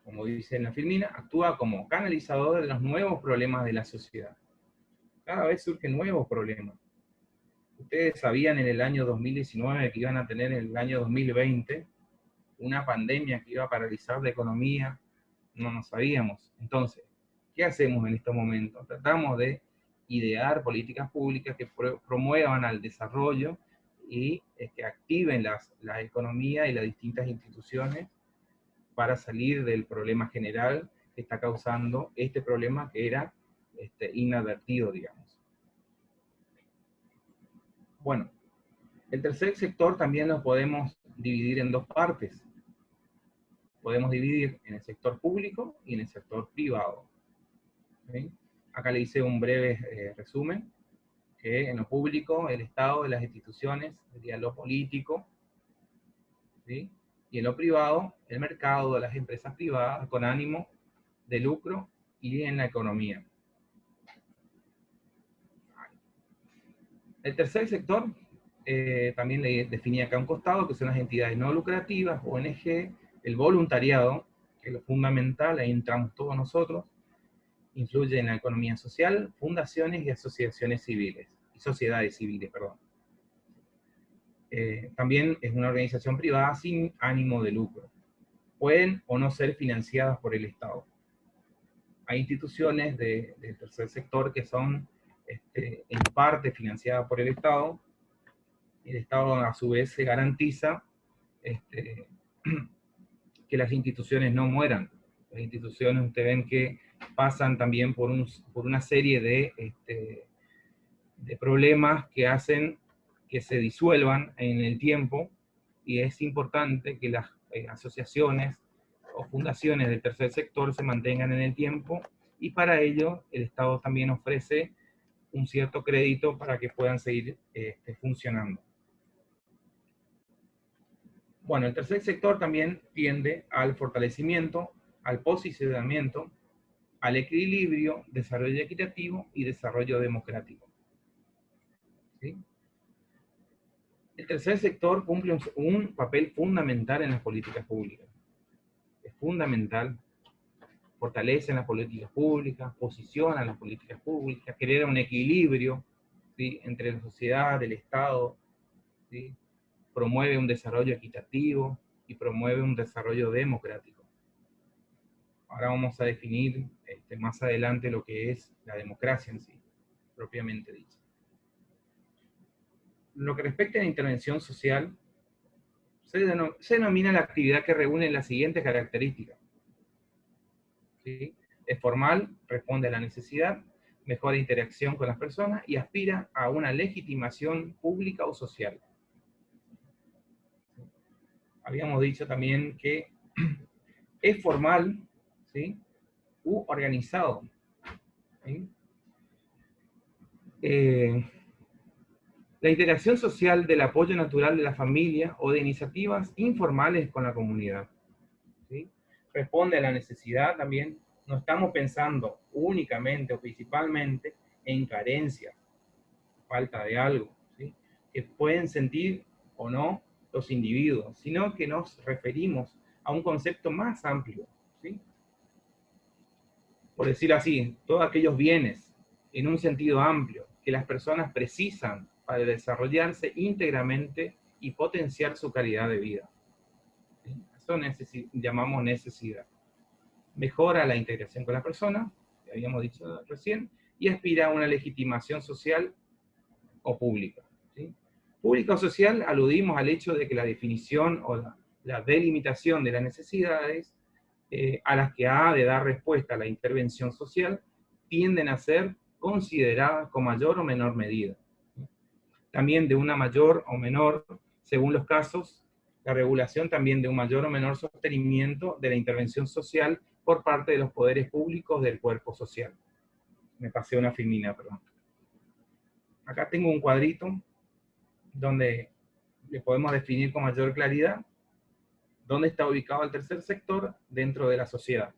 como dice en la filmina, actúa como canalizador de los nuevos problemas de la sociedad, cada vez surgen nuevos problemas. Ustedes sabían en el año 2019 que iban a tener en el año 2020 una pandemia que iba a paralizar la economía. No lo sabíamos. Entonces, ¿qué hacemos en estos momentos? Tratamos de idear políticas públicas que promuevan al desarrollo y que activen la economía y las distintas instituciones para salir del problema general que está causando este problema que era inadvertido, digamos. Bueno, el tercer sector también lo podemos dividir en dos partes. Podemos dividir en el sector público y en el sector privado. ¿Sí? Acá le hice un breve resumen, que en lo público, el Estado y las instituciones sería lo político, ¿sí? Y en lo privado, el mercado de las empresas privadas con ánimo de lucro y en la economía. El tercer sector, también le definí acá a un costado, que son las entidades no lucrativas, ONG, el voluntariado, que es lo fundamental, ahí entramos todos nosotros, influye en la economía social, fundaciones y asociaciones civiles, y sociedades civiles, perdón. También es una organización privada sin ánimo de lucro. Pueden o no ser financiadas por el Estado. Hay instituciones del tercer sector que son en parte financiadas por el Estado. El Estado a su vez se garantiza que las instituciones no mueran. Las instituciones, ustedes ven que pasan también por una serie de problemas que hacen que se disuelvan en el tiempo, y es importante que las asociaciones o fundaciones del tercer sector se mantengan en el tiempo, y para ello el Estado también ofrece un cierto crédito para que puedan seguir funcionando. Bueno, el tercer sector también tiende al fortalecimiento, al posicionamiento, al equilibrio, desarrollo equitativo y desarrollo democrático. ¿Sí? El tercer sector cumple un papel fundamental en las políticas públicas. Es fundamental, fortalece las políticas públicas, posiciona las políticas públicas, genera un equilibrio, ¿sí?, entre la sociedad, el Estado, ¿sí?, promueve un desarrollo equitativo y promueve un desarrollo democrático. Ahora vamos a definir más adelante lo que es la democracia en sí, propiamente dicha. Lo que respecta a la intervención social, se denomina la actividad que reúne las siguientes características. ¿Sí? Es formal, responde a la necesidad, mejora interacción con las personas y aspira a una legitimación pública o social. Habíamos dicho también que es formal, ¿sí?, u organizado. ¿Sí? La interacción social del apoyo natural de la familia o de iniciativas informales con la comunidad. ¿Sí? Responde a la necesidad también. No estamos pensando únicamente o principalmente en carencia, falta de algo, ¿sí?, que pueden sentir o no los individuos, sino que nos referimos a un concepto más amplio, ¿sí? Por decir así, todos aquellos bienes en un sentido amplio que las personas precisan para desarrollarse íntegramente y potenciar su calidad de vida. ¿Sí? Eso llamamos necesidad. Mejora la integración con las personas, que habíamos dicho recién, y aspira a una legitimación social o pública. ¿Sí? Pública o social, aludimos al hecho de que la definición o la delimitación de las necesidades a las que ha de dar respuesta la intervención social tienden a ser consideradas con mayor o menor medida. También de una mayor o menor, según los casos, la regulación también de un mayor o menor sostenimiento de la intervención social por parte de los poderes públicos del cuerpo social. Me pasé una filmina, perdón. Acá tengo un cuadrito donde le podemos definir con mayor claridad dónde está ubicado el tercer sector dentro de la sociedad.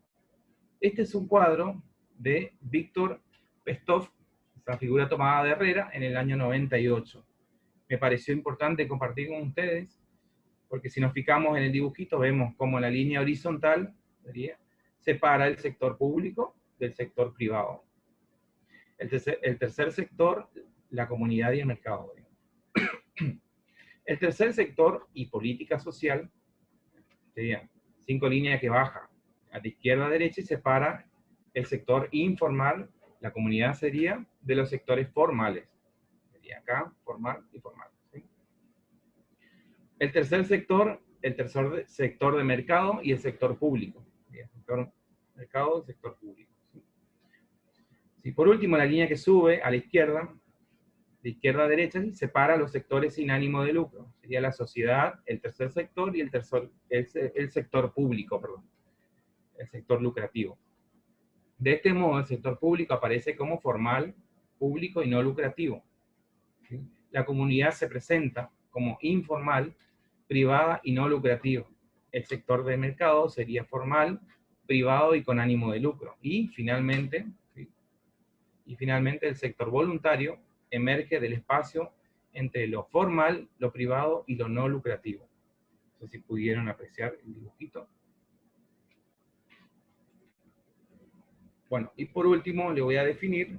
Este es un cuadro de Víctor Pestov, esa figura tomada de Herrera en el año 98. Me pareció importante compartir con ustedes, porque si nos fijamos en el dibujito, vemos como la línea horizontal separa el sector público del sector privado. El tercer sector, la comunidad y el mercado. El tercer sector y política social, serían 5 líneas que baja a la izquierda a derecha y separa el sector informal, la comunidad sería, de los sectores formales. Sería acá, formal y formal. ¿Sí? El tercer sector de mercado y el sector público. El sector mercado y el sector público. ¿Sí? Sí, por último, la línea que sube a la izquierda, de izquierda a derecha, separa los sectores sin ánimo de lucro. Sería la sociedad, el tercer sector y el sector público, perdón. El sector lucrativo. De este modo, el sector público aparece como formal, público y no lucrativo. ¿Sí? La comunidad se presenta como informal, privada y no lucrativa. El sector de mercado sería formal, privado y con ánimo de lucro. Y finalmente, ¿sí? El sector voluntario emerge del espacio entre lo formal, lo privado y lo no lucrativo. No sé si pudieron apreciar el dibujito. Bueno, y por último le voy a definir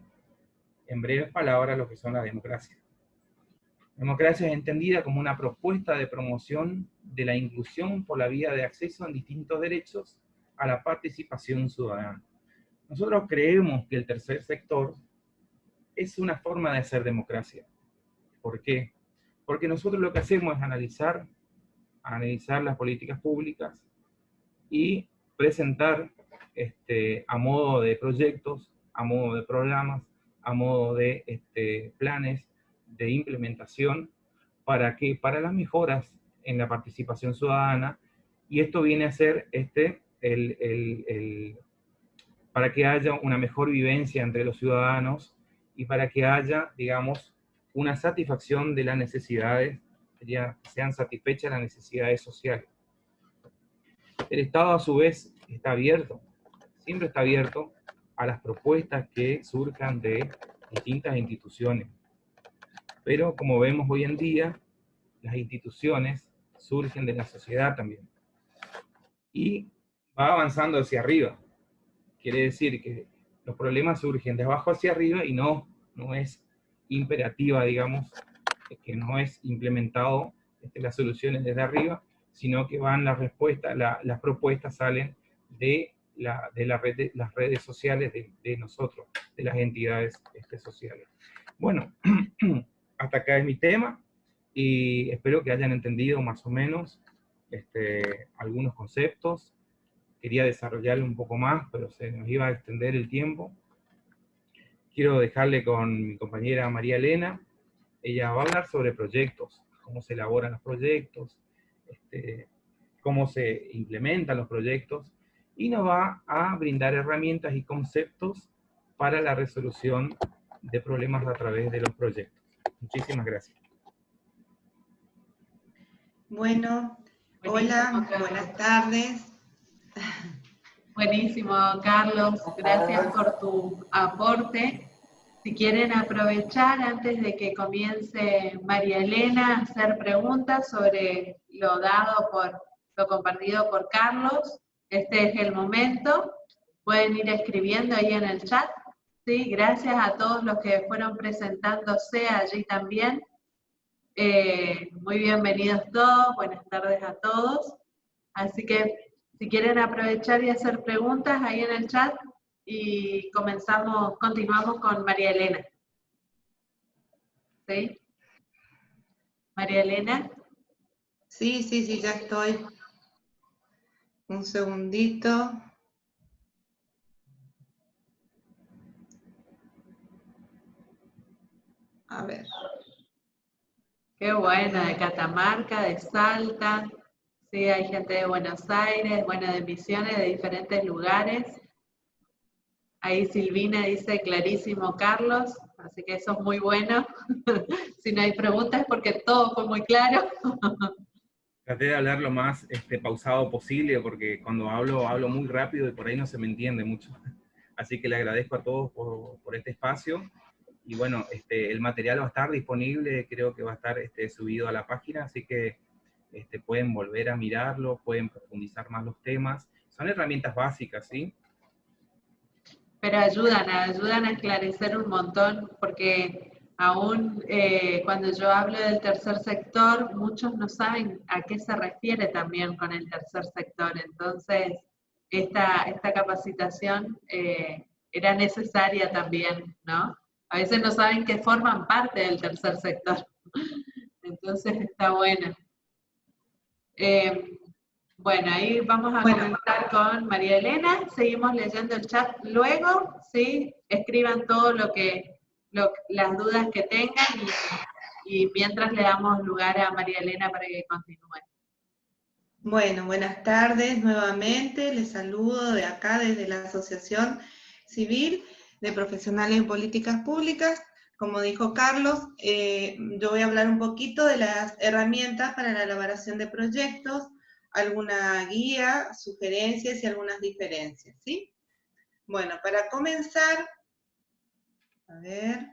en breves palabras lo que son la democracia. La democracia es entendida como una propuesta de promoción de la inclusión por la vía de acceso en distintos derechos a la participación ciudadana. Nosotros creemos que el tercer sector es una forma de hacer democracia. ¿Por qué? Porque nosotros lo que hacemos es analizar las políticas públicas y presentar a modo de proyectos, a modo de programas, a modo de planes de implementación para las mejoras en la participación ciudadana, y esto viene a ser para que haya una mejor vivencia entre los ciudadanos y para que haya, digamos, una satisfacción de las necesidades, que sean satisfechas las necesidades sociales. El Estado, a su vez, está abierto, siempre está abierto a las propuestas que surjan de distintas instituciones. Pero, como vemos hoy en día, las instituciones surgen de la sociedad también. Y va avanzando hacia arriba. Quiere decir que los problemas surgen de abajo hacia arriba y no es imperativa, digamos, que no es implementado las soluciones desde arriba, sino que van las respuestas, las propuestas salen de las redes sociales de nosotros, de las entidades sociales. Bueno, hasta acá es mi tema, y espero que hayan entendido más o menos algunos conceptos. Quería desarrollarlo un poco más, pero se nos iba a extender el tiempo. Quiero dejarle con mi compañera María Elena. Ella va a hablar sobre proyectos, cómo se elaboran los proyectos, cómo se implementan los proyectos, y nos va a brindar herramientas y conceptos para la resolución de problemas a través de los proyectos. Muchísimas gracias. Bueno, hola, buenas tardes. Buenísimo, Carlos. Gracias por tu aporte. Si quieren aprovechar, antes de que comience María Elena, a hacer preguntas sobre lo compartido por Carlos, este es el momento. Pueden ir escribiendo ahí en el chat. Sí, gracias a todos los que fueron presentándose allí también. Muy bienvenidos todos, buenas tardes a todos. Así que si quieren aprovechar y hacer preguntas ahí en el chat, y continuamos con María Elena. ¿Sí? María Elena. Sí, ya estoy. Un segundito. A ver. Qué buena, de Catamarca, de Salta. Sí, hay gente de Buenos Aires, de Misiones, de diferentes lugares. Ahí Silvina dice clarísimo, Carlos, así que eso es muy bueno. Si no hay preguntas es porque todo fue muy claro. Traté de hablar lo más pausado posible, porque cuando hablo muy rápido y por ahí no se me entiende mucho. Así que le agradezco a todos por este espacio. Y bueno, el material va a estar disponible, creo que va a estar subido a la página, así que pueden volver a mirarlo, pueden profundizar más los temas. Son herramientas básicas, ¿sí? pero ayudan a esclarecer un montón, porque aún cuando yo hablo del tercer sector, muchos no saben a qué se refiere también con el tercer sector. Entonces, esta capacitación era necesaria también, ¿no? A veces no saben que forman parte del tercer sector. Entonces, está buena. Bueno, ahí vamos a comenzar con María Elena. Seguimos leyendo el chat luego, ¿sí? Escriban todo las dudas que tengan y mientras le damos lugar a María Elena para que continúe. Bueno, buenas tardes nuevamente. Les saludo de acá desde la Asociación Civil de Profesionales en Políticas Públicas. Como dijo Carlos, yo voy a hablar un poquito de las herramientas para la elaboración de proyectos, alguna guía, sugerencias y algunas diferencias, ¿sí? Bueno, para comenzar, a ver,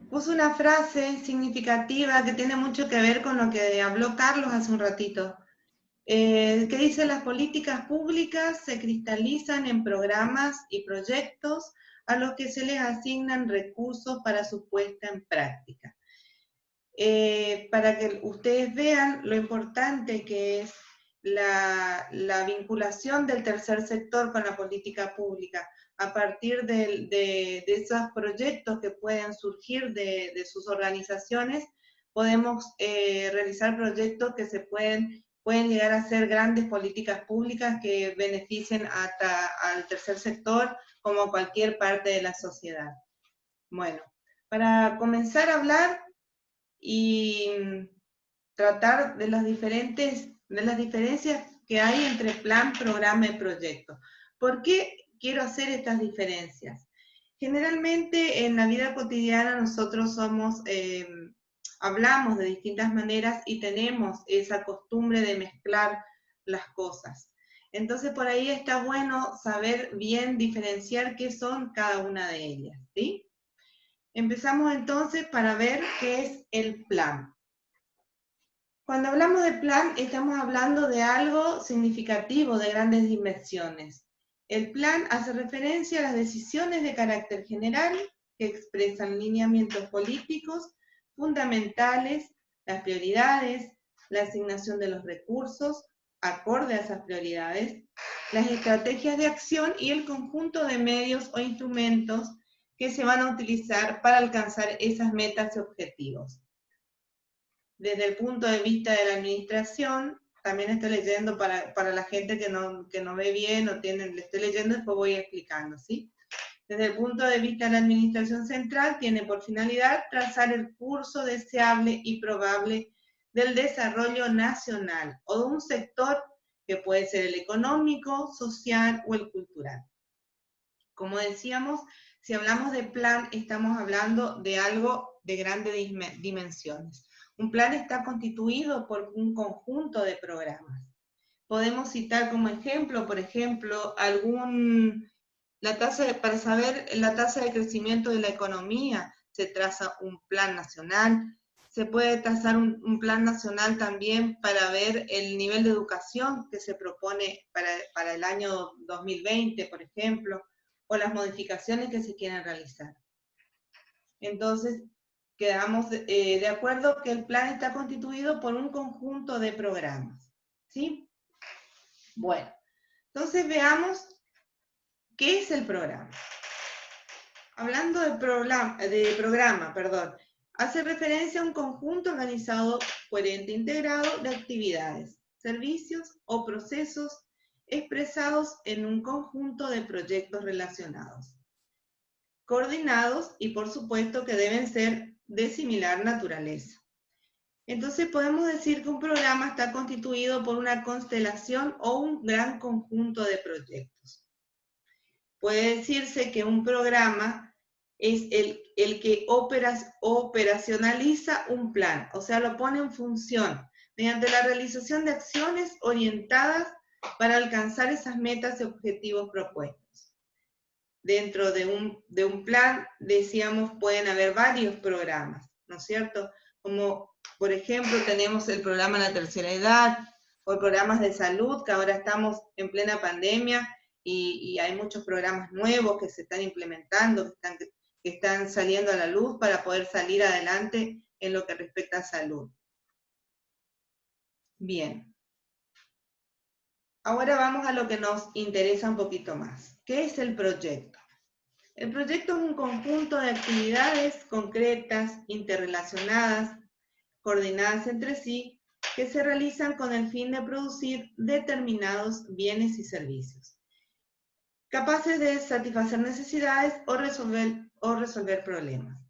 puse una frase significativa que tiene mucho que ver con lo que habló Carlos hace un ratito, que dice: las políticas públicas se cristalizan en programas y proyectos a los que se les asignan recursos para su puesta en práctica. Para que ustedes vean lo importante que es la vinculación del tercer sector con la política pública, a partir de esos proyectos que pueden surgir de sus organizaciones, podemos realizar proyectos que pueden llegar a ser grandes políticas públicas que beneficien al tercer sector como a cualquier parte de la sociedad. Bueno, para comenzar a hablar y tratar de las diferencias que hay entre plan, programa y proyecto. ¿Por qué quiero hacer estas diferencias? Generalmente en la vida cotidiana nosotros hablamos de distintas maneras y tenemos esa costumbre de mezclar las cosas. Entonces por ahí está bueno saber bien diferenciar qué son cada una de ellas, ¿sí? Empezamos entonces para ver qué es el plan. Cuando hablamos de plan, estamos hablando de algo significativo, de grandes dimensiones. El plan hace referencia a las decisiones de carácter general que expresan lineamientos políticos fundamentales, las prioridades, la asignación de los recursos acorde a esas prioridades, las estrategias de acción y el conjunto de medios o instrumentos que se van a utilizar para alcanzar esas metas y objetivos. Desde el punto de vista de la administración, también estoy leyendo para la gente que no ve bien le estoy leyendo, después voy explicando, ¿sí? Desde el punto de vista de la administración central, tiene por finalidad trazar el curso deseable y probable del desarrollo nacional o de un sector que puede ser el económico, social o el cultural. Como decíamos, si hablamos de plan, estamos hablando de algo de grandes dimensiones. Un plan está constituido por un conjunto de programas. Podemos citar como ejemplo, por ejemplo, para saber la tasa de crecimiento de la economía, se traza un plan nacional. Se puede trazar un plan nacional también para ver el nivel de educación que se propone para el año 2020, por ejemplo, o las modificaciones que se quieren realizar. Entonces, quedamos de acuerdo que el plan está constituido por un conjunto de programas, ¿sí? Bueno, entonces veamos qué es el programa. Hablando de programa, hace referencia a un conjunto organizado, coherente e integrado de actividades, servicios o procesos expresados en un conjunto de proyectos relacionados, coordinados y por supuesto que deben ser de similar naturaleza. Entonces podemos decir que un programa está constituido por una constelación o un gran conjunto de proyectos. Puede decirse que un programa es el que operacionaliza un plan, o sea, lo pone en función, mediante la realización de acciones orientadas para alcanzar esas metas y objetivos propuestos. Dentro de un plan, decíamos, pueden haber varios programas, ¿no es cierto? Como, por ejemplo, tenemos el programa de la tercera edad, o programas de salud, que ahora estamos en plena pandemia, y hay muchos programas nuevos que se están implementando, que están saliendo a la luz para poder salir adelante en lo que respecta a salud. Bien. Ahora vamos a lo que nos interesa un poquito más. ¿Qué es el proyecto? El proyecto es un conjunto de actividades concretas, interrelacionadas, coordinadas entre sí, que se realizan con el fin de producir determinados bienes y servicios, capaces de satisfacer necesidades o resolver problemas.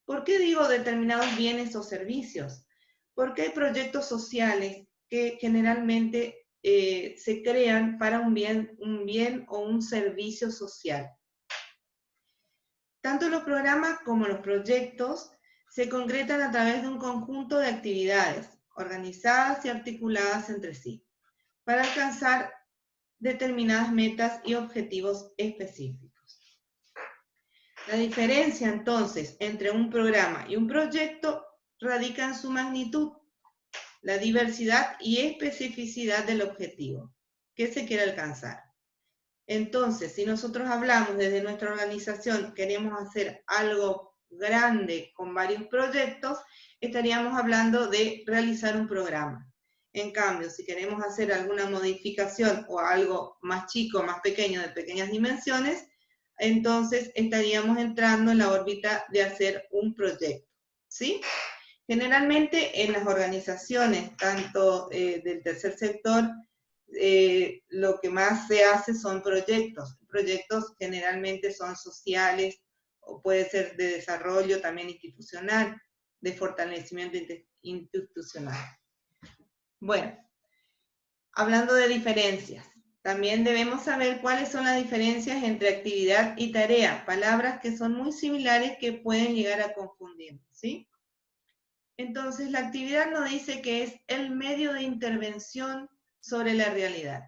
¿Por qué digo determinados bienes o servicios? Porque hay proyectos sociales que generalmente se crean para un bien o un servicio social. Tanto los programas como los proyectos se concretan a través de un conjunto de actividades organizadas y articuladas entre sí, para alcanzar determinadas metas y objetivos específicos. La diferencia entonces entre un programa y un proyecto radica en su magnitud, la diversidad y especificidad del objetivo que se quiere alcanzar. Entonces, si nosotros hablamos desde nuestra organización, queremos hacer algo grande con varios proyectos, estaríamos hablando de realizar un programa. En cambio, si queremos hacer alguna modificación o algo más chico, más pequeño, de pequeñas dimensiones, entonces estaríamos entrando en la órbita de hacer un proyecto, ¿sí? Generalmente en las organizaciones, tanto del tercer sector, lo que más se hace son proyectos. Proyectos generalmente son sociales, o puede ser de desarrollo también institucional, de fortalecimiento institucional. Bueno, hablando de diferencias, también debemos saber cuáles son las diferencias entre actividad y tarea, palabras que son muy similares que pueden llegar a confundir, ¿sí? Entonces, la actividad nos dice que es el medio de intervención sobre la realidad,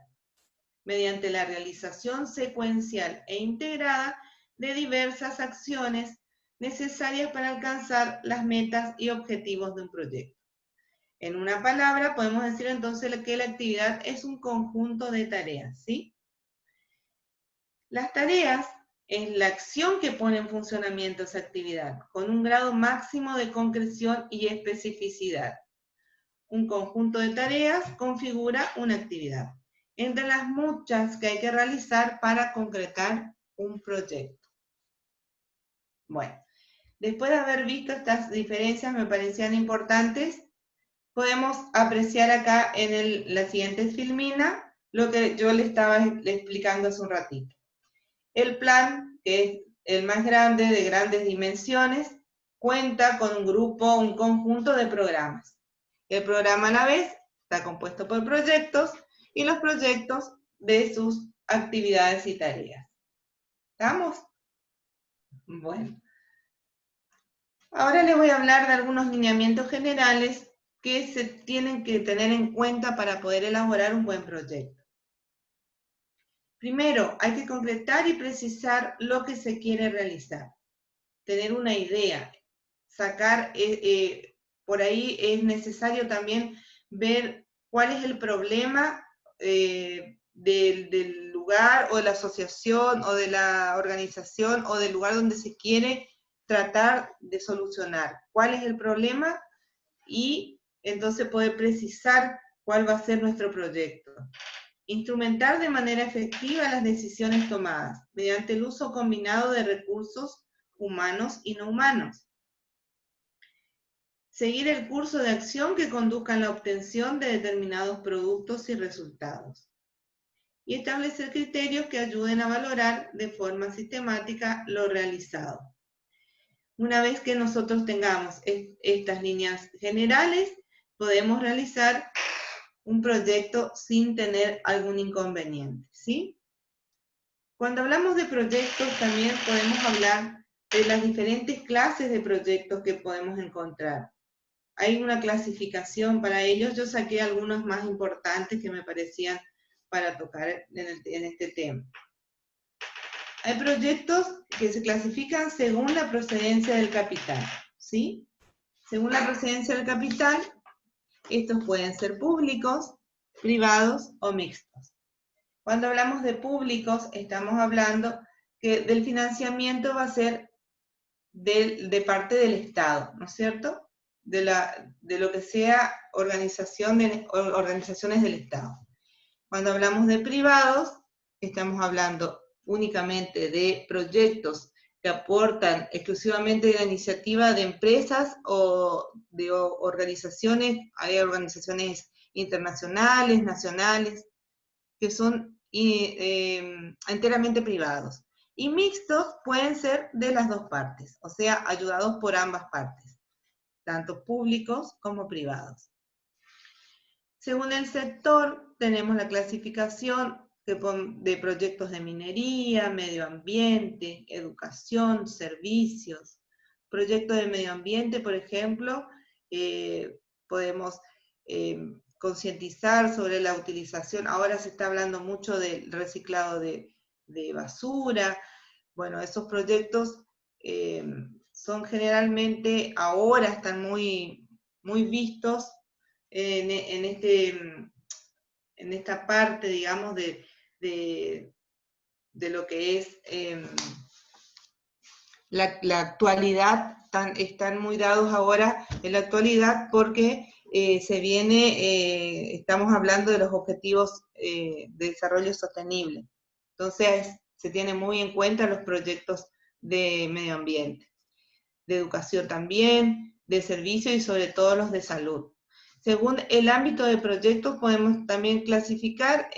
mediante la realización secuencial e integrada de diversas acciones necesarias para alcanzar las metas y objetivos de un proyecto. En una palabra, podemos decir entonces que la actividad es un conjunto de tareas, ¿sí? Las tareas es la acción que pone en funcionamiento esa actividad, con un grado máximo de concreción y especificidad. Un conjunto de tareas configura una actividad, entre las muchas que hay que realizar para concretar un proyecto. Bueno, después de haber visto estas diferencias, me parecían importantes, podemos apreciar acá en la siguiente filmina lo que yo le estaba explicando hace un ratito. El plan, que es el más grande, de grandes dimensiones, cuenta con un grupo, un conjunto de programas. El programa a la vez está compuesto por proyectos y los proyectos de sus actividades y tareas. ¿Estamos? Bueno. Ahora les voy a hablar de algunos lineamientos generales que se tienen que tener en cuenta para poder elaborar un buen proyecto. Primero, hay que concretar y precisar lo que se quiere realizar. Tener una idea. Sacar, por ahí es necesario también ver cuál es el problema del lugar o de la asociación o de la organización o del lugar donde se quiere tratar de solucionar. ¿Cuál es el problema? Y entonces poder precisar cuál va a ser nuestro proyecto. Instrumentar de manera efectiva las decisiones tomadas mediante el uso combinado de recursos humanos y no humanos. Seguir el curso de acción que conduzca a la obtención de determinados productos y resultados. Y establecer criterios que ayuden a valorar de forma sistemática lo realizado. Una vez que nosotros tengamos estas líneas generales, podemos realizar un proyecto sin tener algún inconveniente, ¿sí? Cuando hablamos de proyectos, también podemos hablar de las diferentes clases de proyectos que podemos encontrar. Hay una clasificación para ellos, yo saqué algunos más importantes que me parecían para tocar en este tema. Hay proyectos que se clasifican según la procedencia del capital, ¿sí? Según la procedencia del capital, estos pueden ser públicos, privados o mixtos. Cuando hablamos de públicos, estamos hablando que del financiamiento va a ser de parte del Estado, ¿no es cierto? De lo que sea organizaciones del Estado. Cuando hablamos de privados, estamos hablando únicamente de proyectos que aportan exclusivamente de la iniciativa de empresas o de organizaciones, hay organizaciones internacionales, nacionales, que son enteramente privados. Y mixtos pueden ser de las dos partes, o sea, ayudados por ambas partes, tanto públicos como privados. Según el sector, tenemos la clasificación de proyectos de minería, medio ambiente, educación, servicios. Proyectos de medio ambiente, por ejemplo, podemos concientizar sobre la utilización. Ahora se está hablando mucho del reciclado de basura. Bueno, esos proyectos son generalmente, ahora están muy, muy vistos en esta parte, digamos, de lo que es la actualidad, están muy dados ahora en la actualidad porque estamos hablando de los objetivos de desarrollo sostenible. Entonces, se tienen muy en cuenta los proyectos de medio ambiente, de educación también, de servicio y sobre todo los de salud. Según el ámbito de proyectos, podemos también clasificar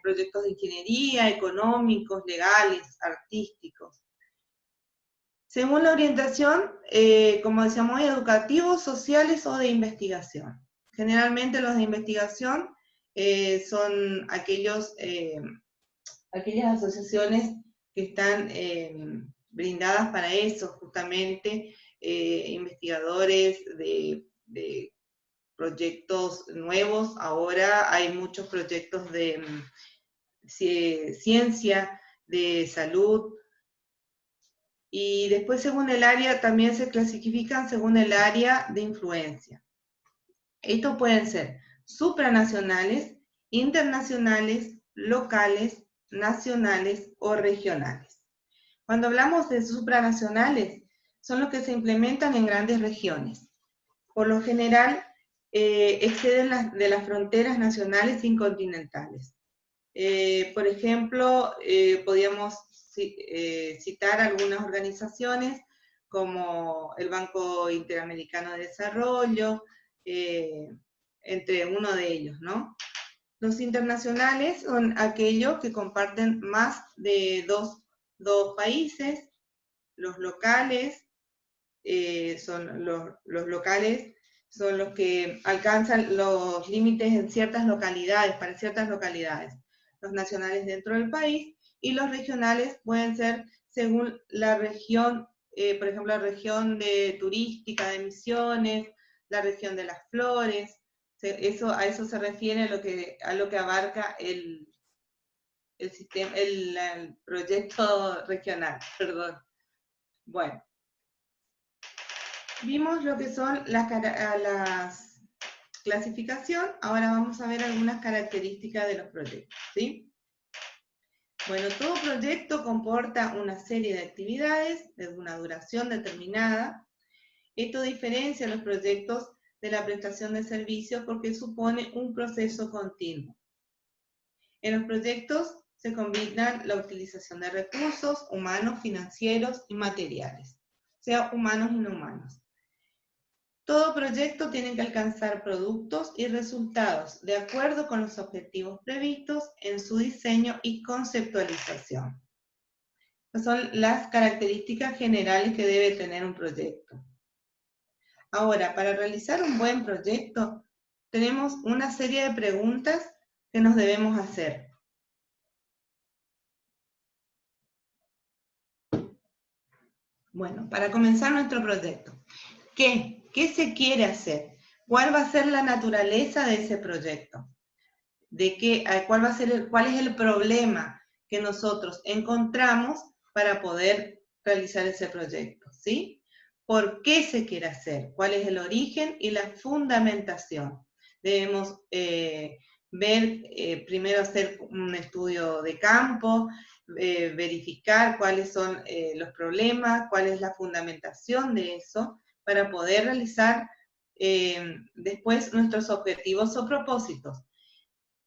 proyectos de ingeniería, económicos, legales, artísticos. Según la orientación, como decíamos, educativos, sociales o de investigación. Generalmente los de investigación son aquellas asociaciones que están brindadas para eso, justamente investigadores de proyectos nuevos. Ahora hay muchos proyectos de ciencia, de salud, y después según el área también se clasifican según el área de influencia. Estos pueden ser supranacionales, internacionales, locales, nacionales o regionales. Cuando hablamos de supranacionales, son los que se implementan en grandes regiones. Por lo general, exceden de las fronteras nacionales y continentales. Por ejemplo, podríamos citar algunas organizaciones como el Banco Interamericano de Desarrollo, entre uno de ellos, ¿no? Los internacionales son aquellos que comparten más de dos países. Los locales son los que alcanzan los límites en ciertas localidades, para ciertas localidades. Los nacionales dentro del país, y los regionales pueden ser según la región, por ejemplo, la región turística de Misiones, la región de las Flores. A eso se refiere a lo que abarca el proyecto regional, perdón. Bueno. Vimos lo que son las clasificación, ahora vamos a ver algunas características de los proyectos, ¿sí? Bueno, todo proyecto comporta una serie de actividades de una duración determinada. Esto diferencia los proyectos de la prestación de servicios porque supone un proceso continuo. En los proyectos se combinan la utilización de recursos humanos, financieros y materiales, o sea, humanos y no humanos. Todo proyecto tiene que alcanzar productos y resultados de acuerdo con los objetivos previstos en su diseño y conceptualización. Estas son las características generales que debe tener un proyecto. Ahora, para realizar un buen proyecto, tenemos una serie de preguntas que nos debemos hacer. Bueno, para comenzar nuestro proyecto, ¿qué se quiere hacer? ¿Cuál va a ser la naturaleza de ese proyecto? ¿Cuál es el problema que nosotros encontramos para poder realizar ese proyecto? ¿Sí? ¿Por qué se quiere hacer? ¿Cuál es el origen y la fundamentación? Debemos ver, primero hacer un estudio de campo, verificar cuáles son los problemas, cuál es la fundamentación de eso, para poder realizar después nuestros objetivos o propósitos.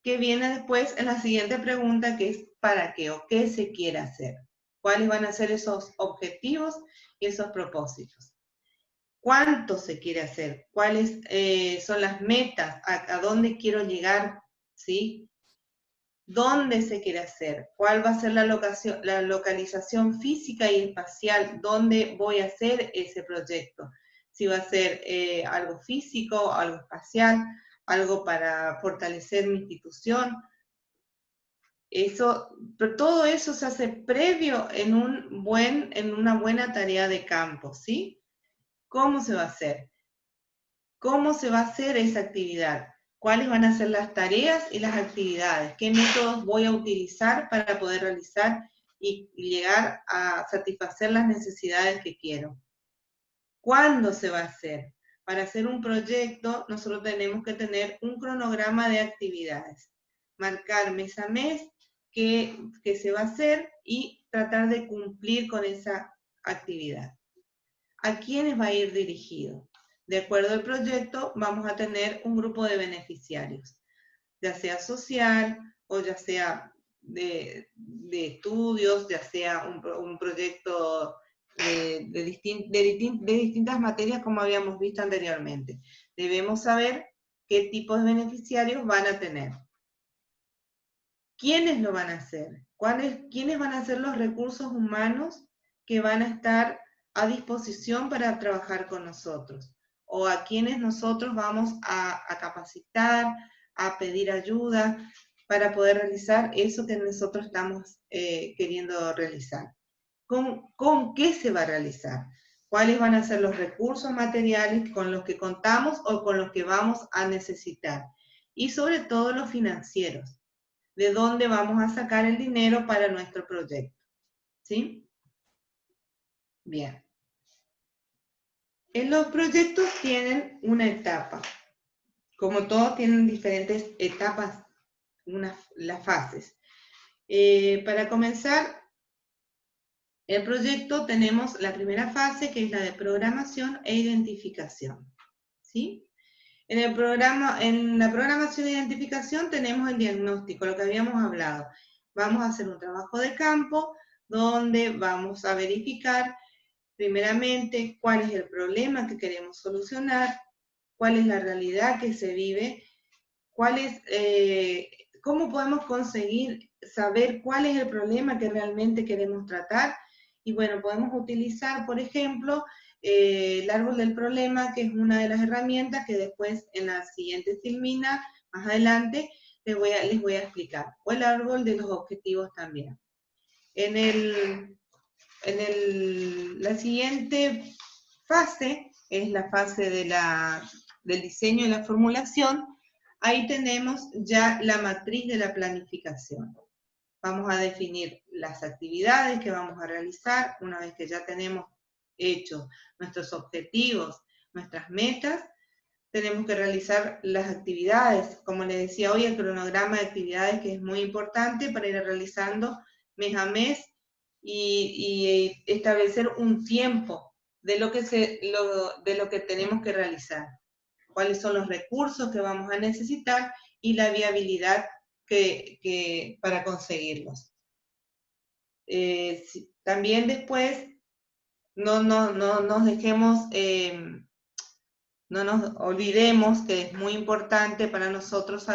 Que viene después en la siguiente pregunta, que es ¿para qué o qué se quiere hacer? ¿Cuáles van a ser esos objetivos y esos propósitos? ¿Cuánto se quiere hacer? ¿Cuáles son las metas? ¿A dónde quiero llegar? ¿Sí? ¿Dónde se quiere hacer? ¿Cuál va a ser la localización física y espacial? ¿Dónde voy a hacer ese proyecto? Si va a ser algo físico, algo espacial, algo para fortalecer mi institución. Todo eso se hace previo en una buena tarea de campo, ¿sí? ¿Cómo se va a hacer? ¿Cómo se va a hacer esa actividad? ¿Cuáles van a ser las tareas y las actividades? ¿Qué métodos voy a utilizar para poder realizar y llegar a satisfacer las necesidades que quiero? ¿Cuándo se va a hacer? Para hacer un proyecto, nosotros tenemos que tener un cronograma de actividades. Marcar mes a mes qué se va a hacer y tratar de cumplir con esa actividad. ¿A quiénes va a ir dirigido? De acuerdo al proyecto, vamos a tener un grupo de beneficiarios, ya sea social o ya sea de estudios, ya sea un proyecto de distintas materias como habíamos visto anteriormente. Debemos saber qué tipos de beneficiarios van a tener. ¿Quiénes lo van a hacer? ¿Quiénes van a ser los recursos humanos que van a estar a disposición para trabajar con nosotros? O a quienes nosotros vamos a capacitar, a pedir ayuda para poder realizar eso que nosotros estamos queriendo realizar. ¿Con qué se va a realizar? ¿Cuáles van a ser los recursos materiales con los que contamos o con los que vamos a necesitar? Y sobre todo los financieros. ¿De dónde vamos a sacar el dinero para nuestro proyecto? ¿Sí? Bien. Los proyectos tienen una etapa. Como todos tienen diferentes etapas, las fases. Para comenzar el proyecto tenemos la primera fase, que es la de programación e identificación. ¿Sí? En la programación e identificación tenemos el diagnóstico, lo que habíamos hablado. Vamos a hacer un trabajo de campo donde vamos a verificar primeramente cuál es el problema que queremos solucionar, cuál es la realidad que se vive, cómo podemos conseguir saber cuál es el problema que realmente queremos tratar. Y bueno, podemos utilizar, por ejemplo, el árbol del problema, que es una de las herramientas que después en la siguiente filmina, más adelante, les voy a explicar. O el árbol de los objetivos también. La siguiente fase es la fase del diseño y la formulación. Ahí tenemos ya la matriz de la planificación. Vamos a definir las actividades que vamos a realizar una vez que ya tenemos hechos nuestros objetivos, nuestras metas. Tenemos que realizar las actividades, como les decía hoy, el cronograma de actividades, que es muy importante para ir realizando mes a mes y establecer un tiempo de lo que tenemos que realizar. Cuáles son los recursos que vamos a necesitar y la viabilidad para conseguirlos. También después no nos olvidemos que es muy importante para nosotros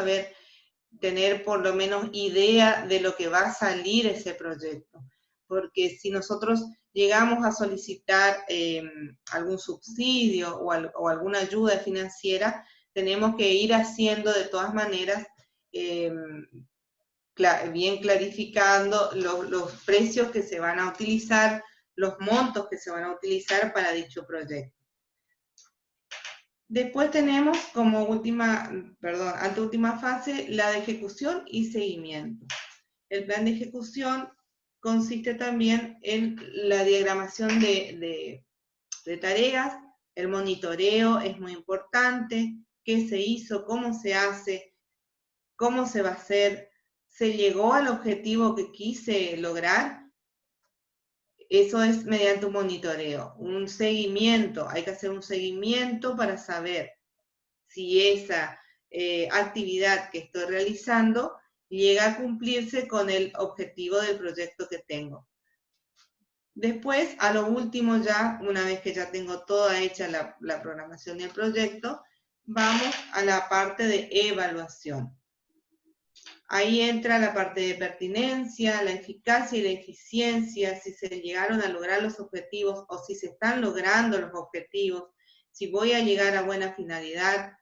tener por lo menos idea de lo que va a salir ese proyecto. Porque si nosotros llegamos a solicitar algún subsidio o alguna ayuda financiera, tenemos que ir haciendo de todas maneras, bien clarificando los precios que se van a utilizar, los montos que se van a utilizar para dicho proyecto. Después tenemos como anteúltima fase, la de ejecución y seguimiento. El plan de ejecución consiste también en la diagramación de tareas, el monitoreo es muy importante, qué se hizo, cómo se hace, cómo se va a hacer, se llegó al objetivo que quise lograr. Eso es mediante un monitoreo, un seguimiento. Hay que hacer un seguimiento para saber si esa actividad que estoy realizando llega a cumplirse con el objetivo del proyecto que tengo. Después, a lo último ya, una vez que ya tengo toda hecha la programación del proyecto, vamos a la parte de evaluación. Ahí entra la parte de pertinencia, la eficacia y la eficiencia, si se llegaron a lograr los objetivos o si se están logrando los objetivos, si voy a llegar a buena finalidad,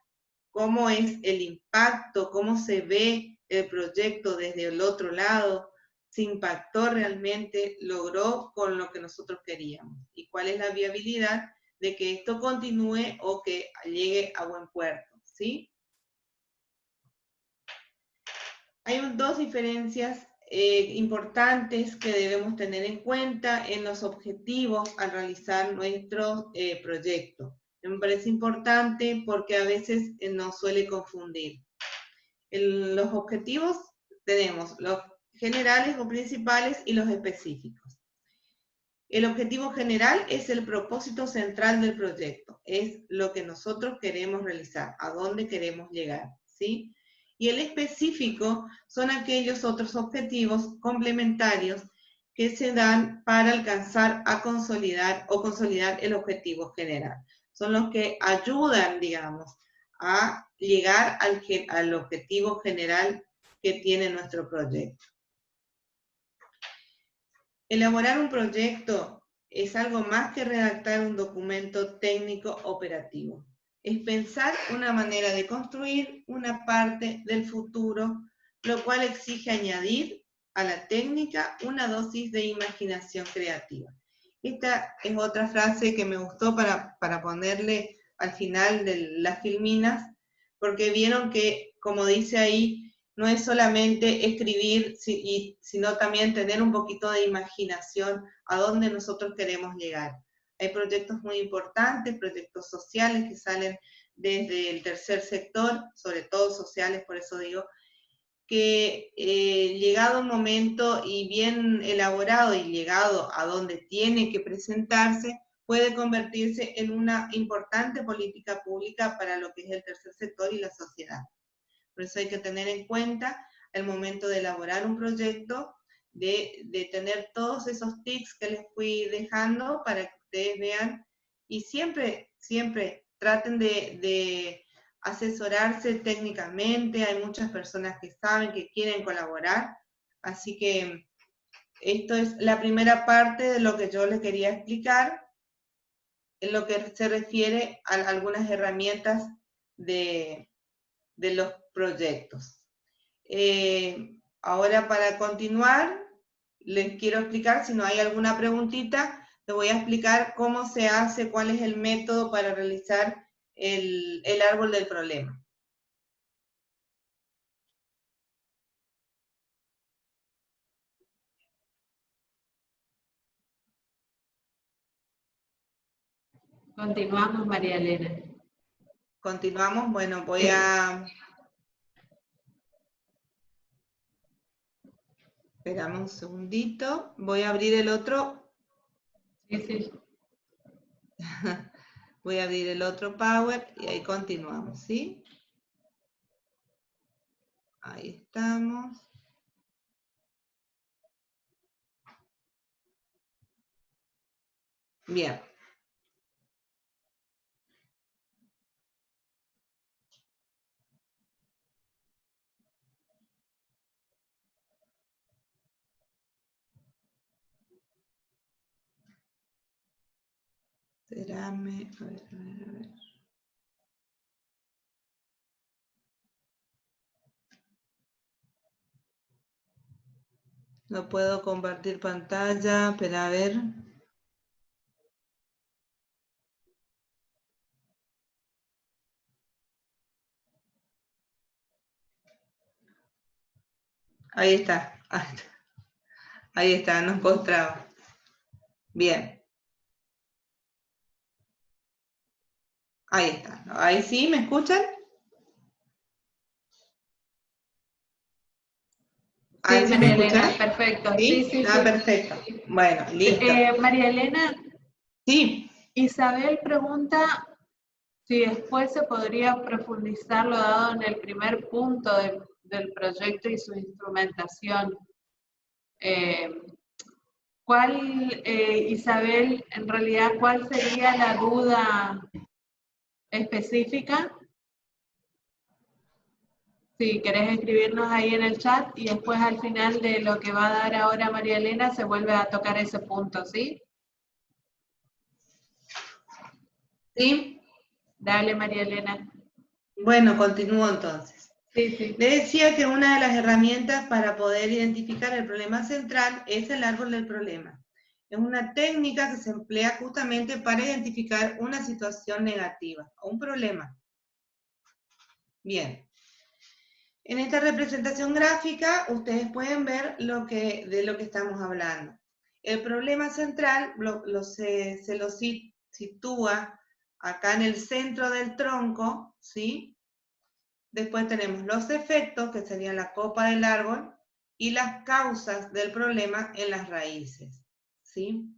cómo es el impacto, cómo se ve el proyecto desde el otro lado, si impactó realmente, logró con lo que nosotros queríamos y cuál es la viabilidad de que esto continúe o que llegue a buen puerto, ¿sí? Hay dos diferencias importantes que debemos tener en cuenta en los objetivos al realizar nuestro proyecto. Me parece importante porque a veces nos suele confundir. Los objetivos tenemos los generales o principales y los específicos. El objetivo general es el propósito central del proyecto, es lo que nosotros queremos realizar, a dónde queremos llegar, ¿sí? Y el específico son aquellos otros objetivos complementarios que se dan para alcanzar a consolidar el objetivo general. Son los que ayudan, digamos, a llegar al objetivo general que tiene nuestro proyecto. Elaborar un proyecto es algo más que redactar un documento técnico operativo. Es pensar una manera de construir una parte del futuro, lo cual exige añadir a la técnica una dosis de imaginación creativa. Esta es otra frase que me gustó para ponerle al final de las filminas, porque vieron que, como dice ahí, no es solamente escribir, sino también tener un poquito de imaginación a dónde nosotros queremos llegar. Hay proyectos muy importantes, proyectos sociales que salen desde el tercer sector, sobre todo sociales, por eso digo, que llegado un momento y bien elaborado y llegado a donde tiene que presentarse, puede convertirse en una importante política pública para lo que es el tercer sector y la sociedad. Por eso hay que tener en cuenta al momento de elaborar un proyecto, de tener todos esos tips que les fui dejando para que ustedes vean y siempre traten de asesorarse técnicamente. Hay muchas personas que saben, que quieren colaborar, así que esto es la primera parte de lo que yo les quería explicar en lo que se refiere a algunas herramientas de los proyectos. Ahora, para continuar, les quiero explicar, si no hay alguna preguntita, les voy a explicar cómo se hace, cuál es el método para realizar el árbol del problema. Continuamos, María Elena. Continuamos, bueno, voy a... Esperame un segundito, voy a abrir el otro. Sí. Voy a abrir el otro Power y ahí continuamos, ¿sí? Ahí estamos. Bien. Espérame, a ver. No puedo compartir pantalla, pero a ver. Ahí está. Ahí está, no encontraba. Bien. Ahí está. Ahí sí, ¿me escuchan? A ver Sí, si me María Elena, escuchás. perfecto. ¿Sí? Sí, Ah, sí. perfecto. Bueno, listo. María Elena, Sí, Isabel pregunta si después se podría profundizar lo dado en el primer punto del proyecto y su instrumentación. Isabel, en realidad, cuál sería la duda específica? Si querés escribirnos ahí en el chat y después al final de lo que va a dar ahora María Elena se vuelve a tocar ese punto, ¿sí? sí. Dale, María Elena. Bueno, continúo entonces. Sí, sí. Le decía que una de las herramientas para poder identificar el problema central es el árbol del problema. Es una técnica que se emplea justamente para identificar una situación negativa o un problema. Bien. En esta representación gráfica ustedes pueden ver de lo que estamos hablando. El problema central se lo sitúa acá en el centro del tronco, ¿sí? Después tenemos los efectos, que serían la copa del árbol, y las causas del problema en las raíces, ¿sí?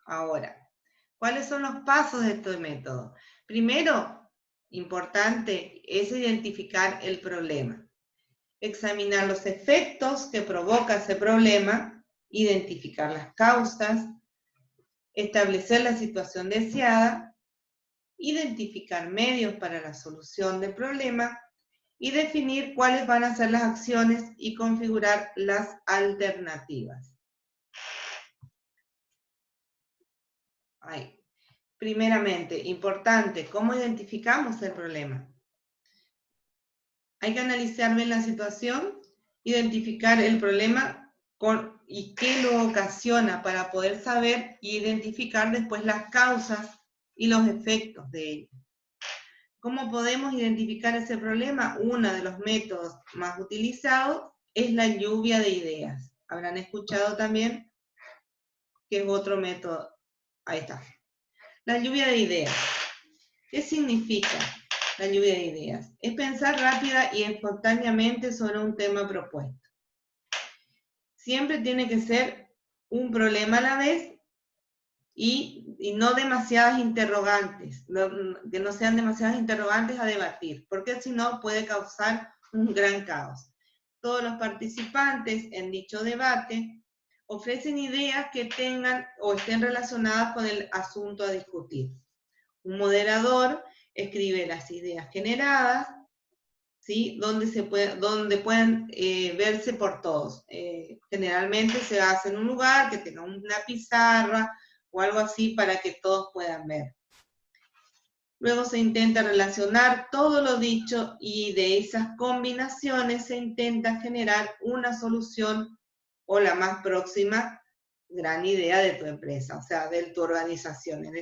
Ahora, ¿cuáles son los pasos de este método? Primero, importante, es identificar el problema. Examinar los efectos que provoca ese problema, identificar las causas, establecer la situación deseada, identificar medios para la solución del problema y definir cuáles van a ser las acciones y configurar las alternativas. Ahí. Primeramente, importante, ¿cómo identificamos el problema? Hay que analizar bien la situación, identificar el problema y qué lo ocasiona para poder saber e identificar después las causas y los efectos de ello. ¿Cómo podemos identificar ese problema? Uno de los métodos más utilizados es la lluvia de ideas. Habrán escuchado también que es otro método. Ahí está. La lluvia de ideas. ¿Qué significa la lluvia de ideas? Es pensar rápida y espontáneamente sobre un tema propuesto. Siempre tiene que ser un problema a la vez y no demasiadas interrogantes, que no sean demasiadas interrogantes a debatir, porque si no puede causar un gran caos. Todos los participantes en dicho debate ofrecen ideas que tengan o estén relacionadas con el asunto a discutir. Un moderador escribe las ideas generadas, ¿sí? Donde pueden verse por todos. Generalmente se hace en un lugar que tenga una pizarra o algo así para que todos puedan ver. Luego se intenta relacionar todo lo dicho y de esas combinaciones se intenta generar una solución o la más próxima gran idea de tu empresa, o sea, de tu organización en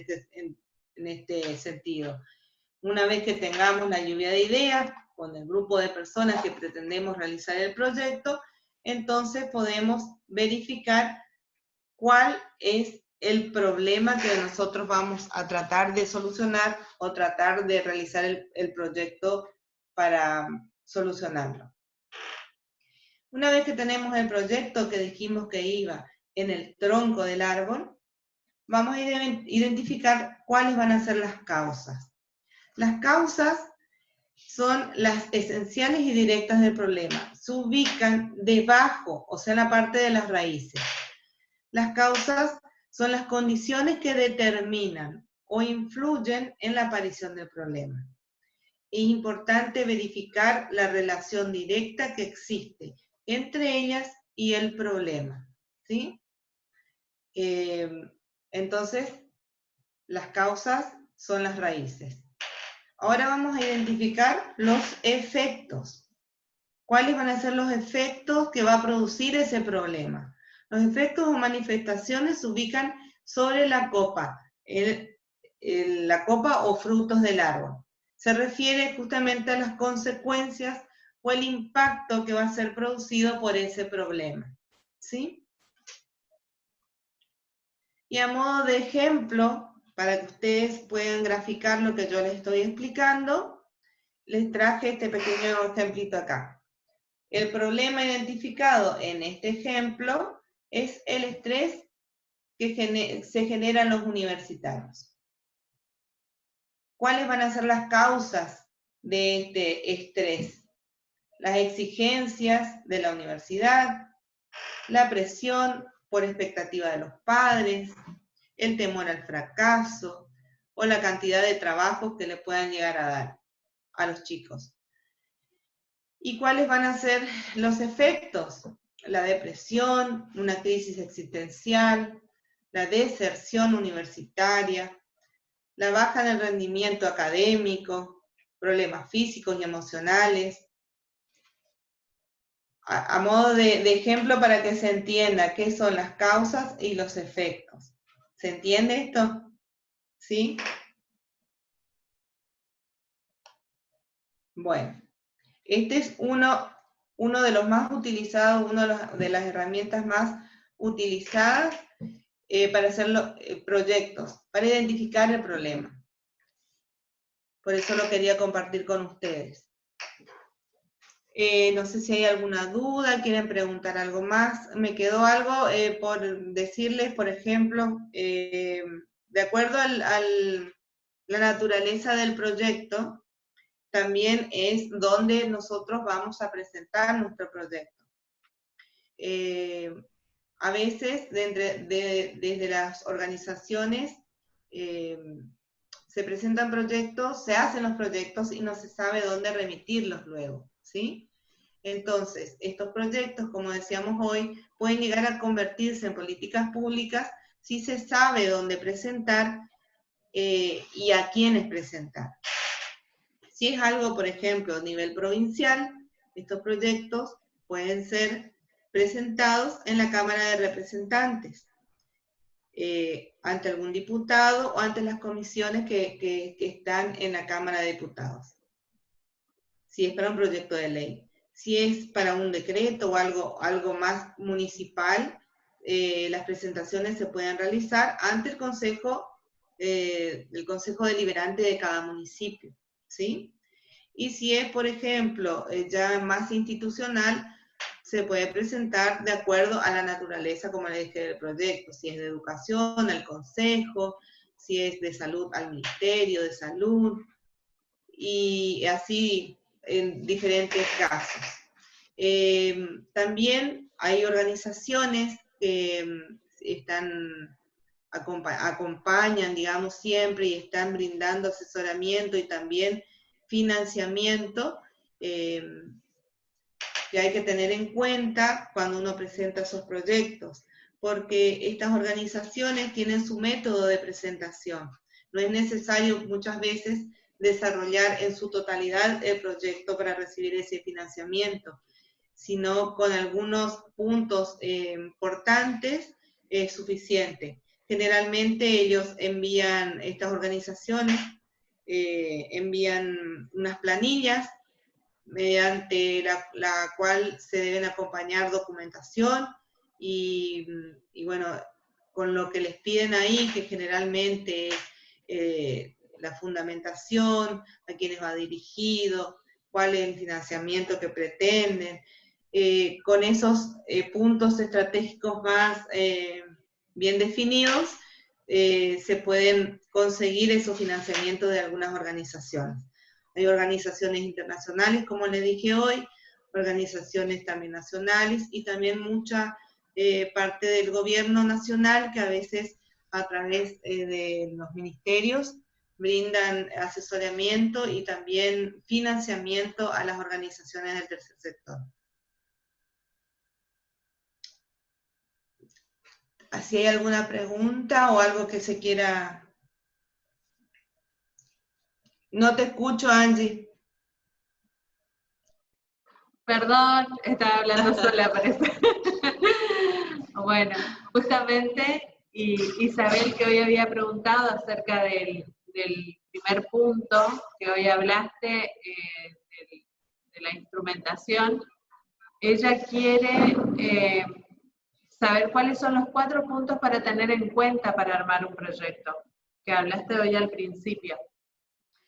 este sentido. Una vez que tengamos la lluvia de ideas con el grupo de personas que pretendemos realizar el proyecto, entonces podemos verificar cuál es el problema que nosotros vamos a tratar de solucionar o tratar de realizar el proyecto para solucionarlo. Una vez que tenemos el proyecto que dijimos que iba en el tronco del árbol, vamos a identificar cuáles van a ser las causas. Las causas son las esenciales y directas del problema. Se ubican debajo, o sea, en la parte de las raíces. Las causas son las condiciones que determinan o influyen en la aparición del problema. Es importante verificar la relación directa que existe entre ellas y el problema, ¿sí? Entonces, las causas son las raíces. Ahora vamos a identificar los efectos. ¿Cuáles van a ser los efectos que va a producir ese problema? Los efectos o manifestaciones se ubican sobre la copa, la copa o frutos del árbol. Se refiere justamente a las consecuencias o el impacto que va a ser producido por ese problema, ¿sí? Y a modo de ejemplo, para que ustedes puedan graficar lo que yo les estoy explicando, les traje este pequeño ejemplito acá. El problema identificado en este ejemplo es el estrés que se genera en los universitarios. ¿Cuáles van a ser las causas de este estrés? Las exigencias de la universidad, la presión por expectativa de los padres, el temor al fracaso o la cantidad de trabajos que le puedan llegar a dar a los chicos. ¿Y cuáles van a ser los efectos? La depresión, una crisis existencial, la deserción universitaria, la baja en el rendimiento académico, problemas físicos y emocionales. A modo de ejemplo para que se entienda qué son las causas y los efectos. ¿Se entiende esto? ¿Sí? Bueno, este es uno de los más utilizados, una de las herramientas más utilizadas para hacer proyectos, para identificar el problema. Por eso lo quería compartir con ustedes. No sé si hay alguna duda, quieren preguntar algo más. Me quedó algo por decirles, por ejemplo, de acuerdo a la naturaleza del proyecto, también es donde nosotros vamos a presentar nuestro proyecto. A veces, desde las organizaciones, se presentan proyectos, se hacen los proyectos y no se sabe dónde remitirlos luego, ¿sí? Entonces, estos proyectos, como decíamos hoy, pueden llegar a convertirse en políticas públicas si se sabe dónde presentar y a quiénes presentar. Si es algo, por ejemplo, a nivel provincial, estos proyectos pueden ser presentados en la Cámara de Representantes, ante algún diputado o ante las comisiones que están en la Cámara de Diputados, si es para un proyecto de ley. Si es para un decreto o algo más municipal, las presentaciones se pueden realizar ante el consejo deliberante de cada municipio, ¿sí? Y si es, por ejemplo, ya más institucional, se puede presentar de acuerdo a la naturaleza, como le dije, del proyecto. Si es de educación, al consejo, si es de salud, al Ministerio de Salud, y así en diferentes casos. También hay organizaciones que acompañan, digamos, siempre y están brindando asesoramiento y también financiamiento que hay que tener en cuenta cuando uno presenta esos proyectos, porque estas organizaciones tienen su método de presentación. No es necesario muchas veces desarrollar en su totalidad el proyecto para recibir ese financiamiento, sino con algunos puntos importantes es suficiente. Generalmente ellos envían, estas organizaciones, envían unas planillas mediante la cual se deben acompañar documentación y bueno, con lo que les piden ahí, que generalmente es la fundamentación, a quiénes va dirigido, cuál es el financiamiento que pretenden, con esos puntos estratégicos más bien definidos, se pueden conseguir esos financiamientos de algunas organizaciones. Hay organizaciones internacionales, como les dije hoy, organizaciones también nacionales y también mucha parte del gobierno nacional que a veces a través de los ministerios brindan asesoramiento y también financiamiento a las organizaciones del tercer sector. ¿Si hay alguna pregunta o algo que se quiera? No te escucho, Angie. Perdón, estaba hablando sola, parece. Bueno, justamente Isabel, que hoy había preguntado acerca del primer punto que hoy hablaste, de la instrumentación, ella quiere saber cuáles son los 4 puntos para tener en cuenta para armar un proyecto, que hablaste hoy al principio.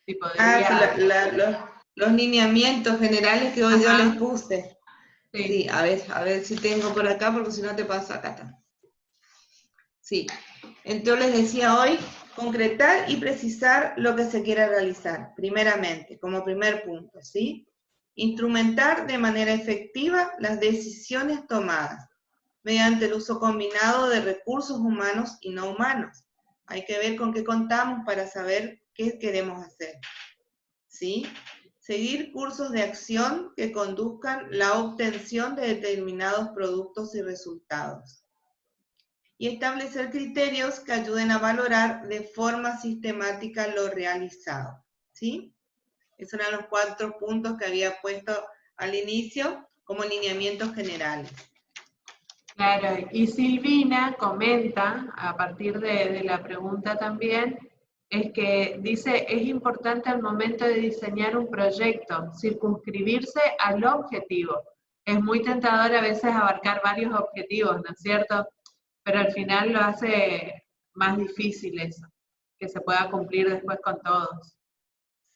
Si podría... Los lineamientos generales que hoy yo les puse. Sí, a ver si tengo por acá, porque si no te paso acá. Está. Sí, entonces les decía hoy, concretar y precisar lo que se quiere realizar, primeramente, como primer punto, ¿sí? Instrumentar de manera efectiva las decisiones tomadas, mediante el uso combinado de recursos humanos y no humanos. Hay que ver con qué contamos para saber qué queremos hacer, ¿sí? Seguir cursos de acción que conduzcan la obtención de determinados productos y resultados. Y establecer criterios que ayuden a valorar de forma sistemática lo realizado, ¿sí? Esos eran los 4 puntos que había puesto al inicio como lineamientos generales. Claro, y Silvina comenta, a partir de la pregunta también, es que dice, es importante al momento de diseñar un proyecto, circunscribirse al objetivo. Es muy tentador a veces abarcar varios objetivos, ¿no es cierto? Pero al final lo hace más difícil eso, que se pueda cumplir después con todos.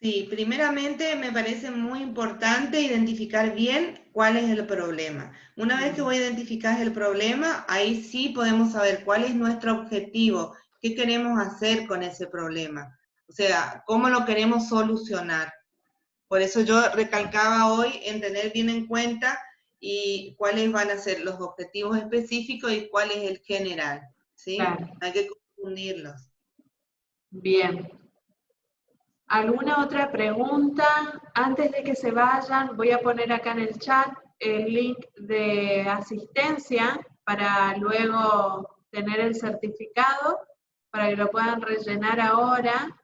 Sí, primeramente me parece muy importante identificar bien cuál es el problema. Una vez que vos identificás el problema, ahí sí podemos saber cuál es nuestro objetivo, qué queremos hacer con ese problema. O sea, cómo lo queremos solucionar. Por eso yo recalcaba hoy en tener bien en cuenta y cuáles van a ser los objetivos específicos y cuál es el general, ¿sí? Claro. Hay que confundirlos. Bien. ¿Alguna otra pregunta? Antes de que se vayan, voy a poner acá en el chat el link de asistencia para luego tener el certificado, para que lo puedan rellenar ahora.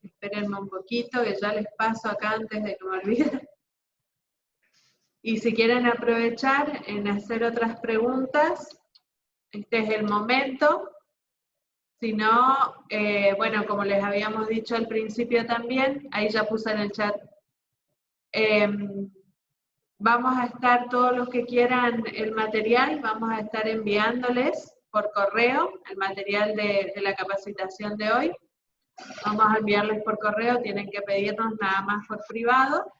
Espérenme un poquito, que ya les paso acá antes de que me olvide. Y si quieren aprovechar en hacer otras preguntas, este es el momento. Si no, bueno, como les habíamos dicho al principio también, ahí ya puse en el chat, vamos a estar, todos los que quieran el material, vamos a estar enviándoles por correo el material de la capacitación de hoy. Vamos a enviarles por correo, tienen que pedirnos nada más por privado,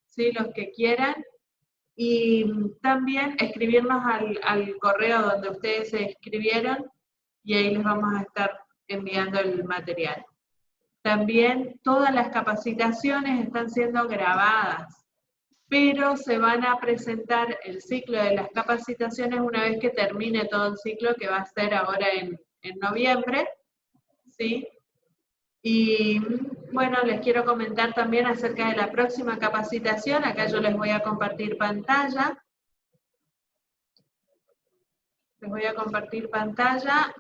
¿sí? Los que quieran. Y también escribirnos al correo donde ustedes se inscribieron, y ahí les vamos a estar enviando el material. También todas las capacitaciones están siendo grabadas, pero se van a presentar el ciclo de las capacitaciones una vez que termine todo el ciclo, que va a ser ahora en noviembre, ¿sí? Y bueno, les quiero comentar también acerca de la próxima capacitación. Acá yo les voy a compartir pantalla. Les voy a compartir pantalla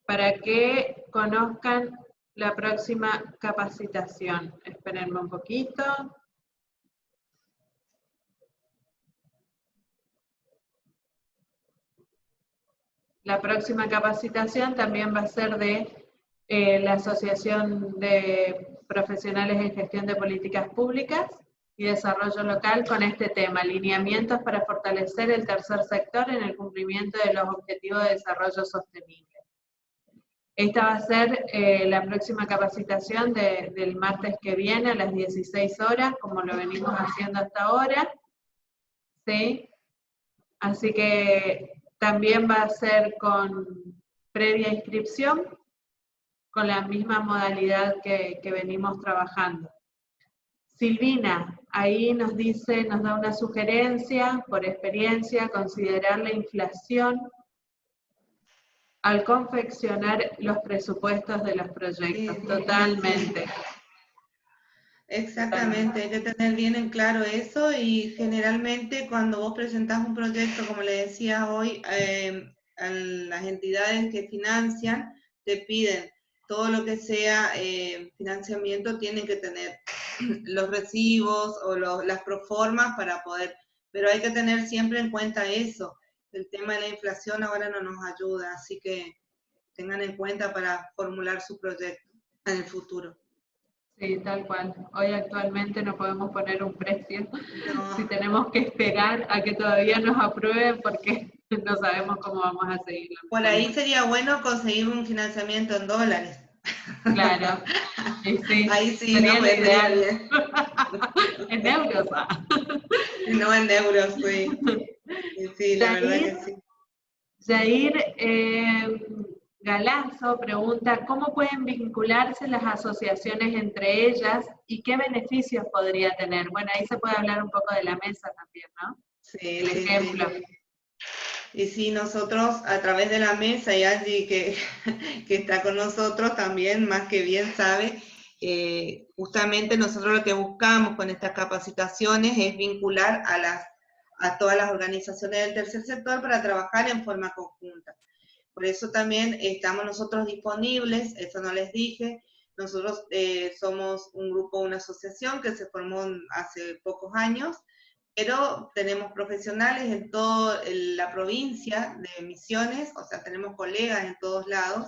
para que conozcan la próxima capacitación. Espérenme un poquito. La próxima capacitación también va a ser de la Asociación de Profesionales en Gestión de Políticas Públicas y Desarrollo Local con este tema, lineamientos para fortalecer el tercer sector en el cumplimiento de los Objetivos de Desarrollo Sostenible. Esta va a ser la próxima capacitación del martes que viene a las 16 horas, como lo venimos haciendo hasta ahora, ¿sí? Así que también va a ser con previa inscripción, con la misma modalidad que venimos trabajando. Silvina, ahí nos dice, nos da una sugerencia, por experiencia, considerar la inflación al confeccionar los presupuestos de los proyectos, sí, totalmente. Exactamente, hay que tener bien en claro eso, y generalmente cuando vos presentás un proyecto, como le decía hoy, a las entidades que financian, te piden todo lo que sea financiamiento, tienen que tener los recibos o las proformas para poder, pero hay que tener siempre en cuenta eso. El tema de la inflación ahora no nos ayuda, así que tengan en cuenta para formular su proyecto en el futuro. Sí, tal cual. Hoy actualmente no podemos poner un precio, no. Si tenemos que esperar a que todavía nos aprueben porque no sabemos cómo vamos a seguirlo. Por ahí sería bueno conseguir un financiamiento en dólares. Claro. Sí, Ahí sí, sería no lo me ideal. bien. En euros. No en euros, sí. Sí, la verdad que sí. Jair Galanzo pregunta, ¿cómo pueden vincularse las asociaciones entre ellas y qué beneficios podría tener? Bueno, ahí se puede hablar un poco de la mesa también, ¿no? Sí, El ejemplo. sí. Y sí, nosotros a través de la mesa, y Angie que está con nosotros también, más que bien sabe, justamente nosotros lo que buscamos con estas capacitaciones es vincular a todas las organizaciones del tercer sector para trabajar en forma conjunta. Por eso también estamos nosotros disponibles, eso no les dije, nosotros somos un grupo, una asociación que se formó hace pocos años, pero tenemos profesionales en toda la provincia de Misiones, o sea, tenemos colegas en todos lados,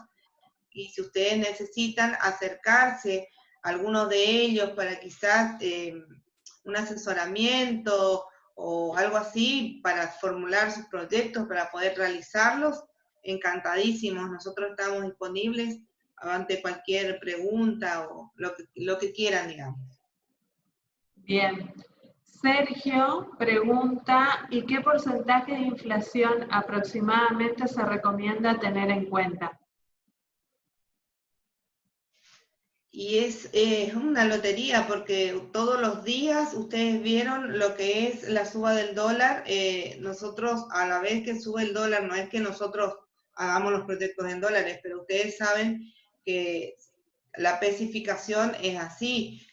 y si ustedes necesitan acercarse a algunos de ellos para quizás un asesoramiento o algo así para formular sus proyectos, para poder realizarlos, encantadísimos, nosotros estamos disponibles ante cualquier pregunta o lo que quieran, digamos. Bien. Sergio pregunta, ¿y qué porcentaje de inflación aproximadamente se recomienda tener en cuenta? Y es una lotería porque todos los días ustedes vieron lo que es la suba del dólar. Nosotros, a la vez que sube el dólar, no es que nosotros hagamos los proyectos en dólares, pero ustedes saben que la especificación es así.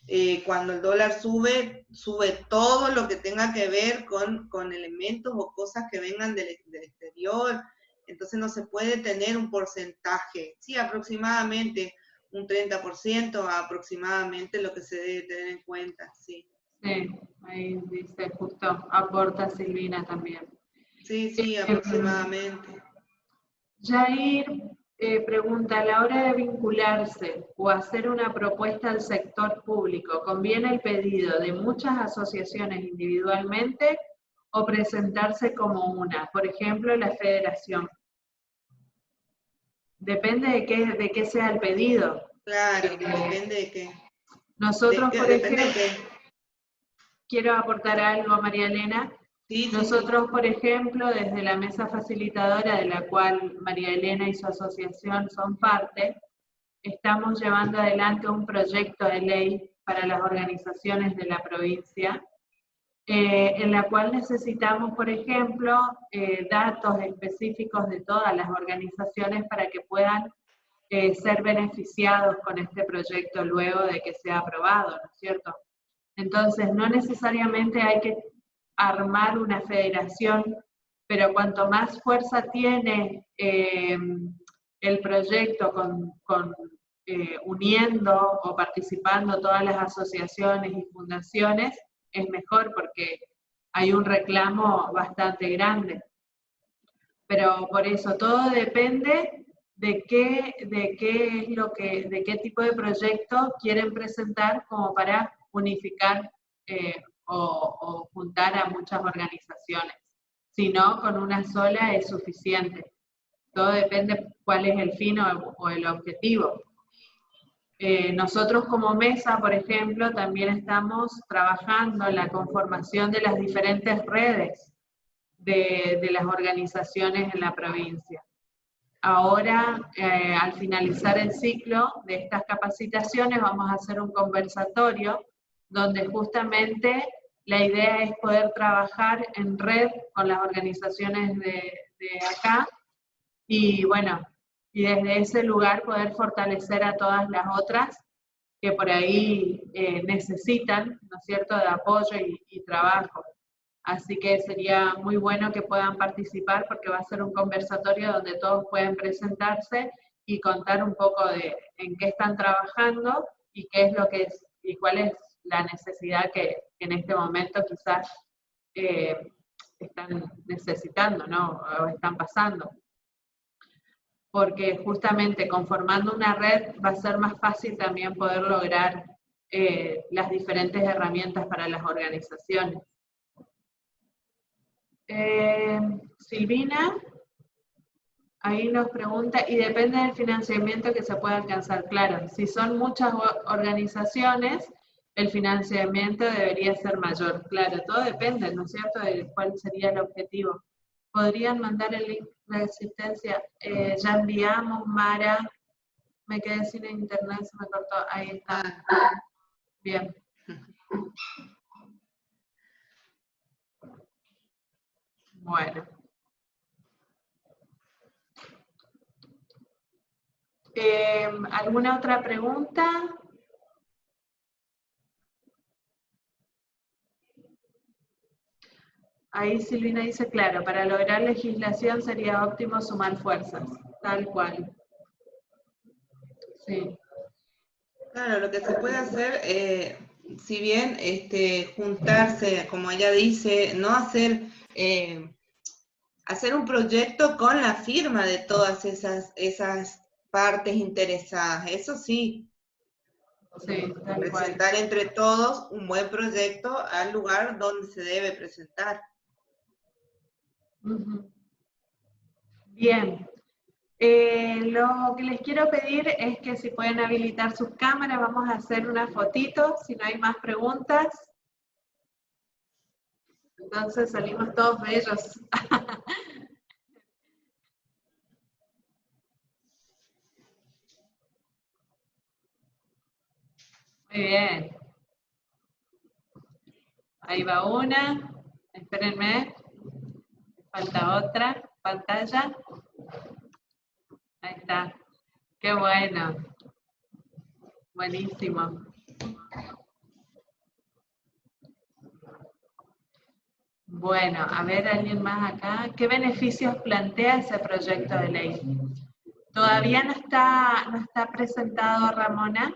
Cuando el dólar sube, sube todo lo que tenga que ver con elementos o cosas que vengan del exterior. Entonces no se puede tener un porcentaje. Sí, aproximadamente un 30% aproximadamente lo que se debe tener en cuenta, sí. Sí, ahí dice justo, aporta Silvina también. Sí, aproximadamente. Jair pregunta, a la hora de vincularse o hacer una propuesta al sector público, ¿conviene el pedido de muchas asociaciones individualmente o presentarse como una? Por ejemplo, la federación. Depende de qué sea el pedido. Claro, depende de qué. Nosotros, por Depende ejemplo, de qué. quiero aportar algo, María Elena. Sí, Nosotros, por ejemplo, desde la mesa facilitadora de la cual María Elena y su asociación son parte, estamos llevando adelante un proyecto de ley para las organizaciones de la provincia, en la cual necesitamos, por ejemplo, datos específicos de todas las organizaciones para que puedan ser beneficiados con este proyecto luego de que sea aprobado, ¿no es cierto? Entonces, no necesariamente hay que armar una federación, pero cuanto más fuerza tiene el proyecto uniendo o participando todas las asociaciones y fundaciones, es mejor porque hay un reclamo bastante grande. Pero por eso todo depende de qué tipo de proyecto quieren presentar como para unificar o juntar a muchas organizaciones. Si no, con una sola es suficiente. Todo depende cuál es el fin o el objetivo. Nosotros como mesa, por ejemplo, también estamos trabajando en la conformación de las diferentes redes de las organizaciones en la provincia. Ahora, al finalizar el ciclo de estas capacitaciones, vamos a hacer un conversatorio donde justamente la idea es poder trabajar en red con las organizaciones de acá y bueno, y desde ese lugar poder fortalecer a todas las otras que por ahí necesitan, ¿no es cierto?, de apoyo y trabajo. Así que sería muy bueno que puedan participar porque va a ser un conversatorio donde todos pueden presentarse y contar un poco de en qué están trabajando y qué es lo que es y cuál es la necesidad que en este momento quizás están necesitando, ¿no? O están pasando. Porque justamente conformando una red va a ser más fácil también poder lograr las diferentes herramientas para las organizaciones. Silvina, Ahí nos pregunta, y depende del financiamiento que se pueda alcanzar. Claro, si son muchas organizaciones, el financiamiento debería ser mayor. Claro, todo depende, ¿no es cierto?, de cuál sería el objetivo. ¿Podrían mandar el link de asistencia? Ya enviamos, Mara. Me quedé sin internet, se me cortó. Ahí está. Bien. Bueno. ¿Alguna otra pregunta? Ahí Silvina dice, claro, para lograr legislación sería óptimo sumar fuerzas, tal cual. Sí. Claro, lo que se puede hacer, si bien juntarse, como ella dice, no hacer, hacer un proyecto con la firma de todas esas partes interesadas, eso sí. Sí, tal presentar cual. entre todos un buen proyecto al lugar donde se debe presentar. Bien. Lo que les quiero pedir es que si pueden habilitar sus cámaras, vamos a hacer una fotito, si no hay más preguntas. Entonces salimos todos bellos. Muy bien. Ahí va una. Espérenme. Falta otra pantalla. Ahí está. Qué bueno. Buenísimo. Bueno, a ver, ¿alguien más acá? ¿Qué beneficios plantea ese proyecto de ley? Todavía no está presentado, Ramona.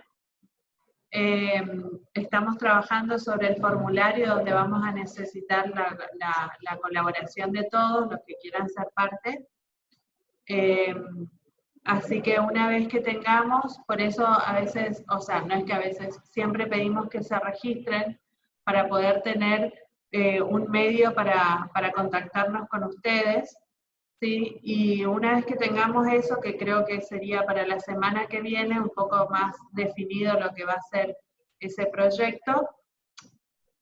Estamos trabajando sobre el formulario donde vamos a necesitar la colaboración de todos los que quieran ser parte. Así que una vez que tengamos, por eso a veces, o sea, no es que a veces, siempre pedimos que se registren para poder tener un medio para contactarnos con ustedes, ¿sí? Y una vez que tengamos eso, que creo que sería para la semana que viene, un poco más definido lo que va a ser ese proyecto,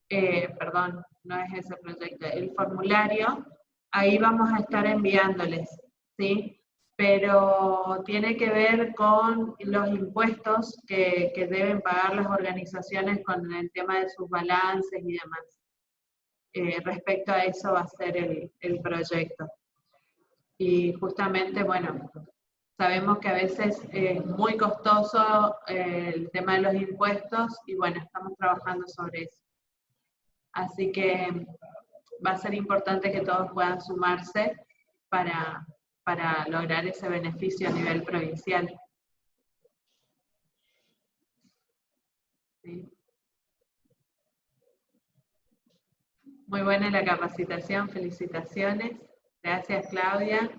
perdón, no es ese proyecto, el formulario, ahí vamos a estar enviándoles, ¿sí? Pero tiene que ver con los impuestos que deben pagar las organizaciones con el tema de sus balances y demás. Respecto a eso va a ser el proyecto. Y justamente, bueno, sabemos que a veces es muy costoso el tema de los impuestos y bueno, estamos trabajando sobre eso. Así que va a ser importante que todos puedan sumarse para lograr ese beneficio a nivel provincial. ¿Sí? Muy buena la capacitación, felicitaciones. Gracias, Claudia.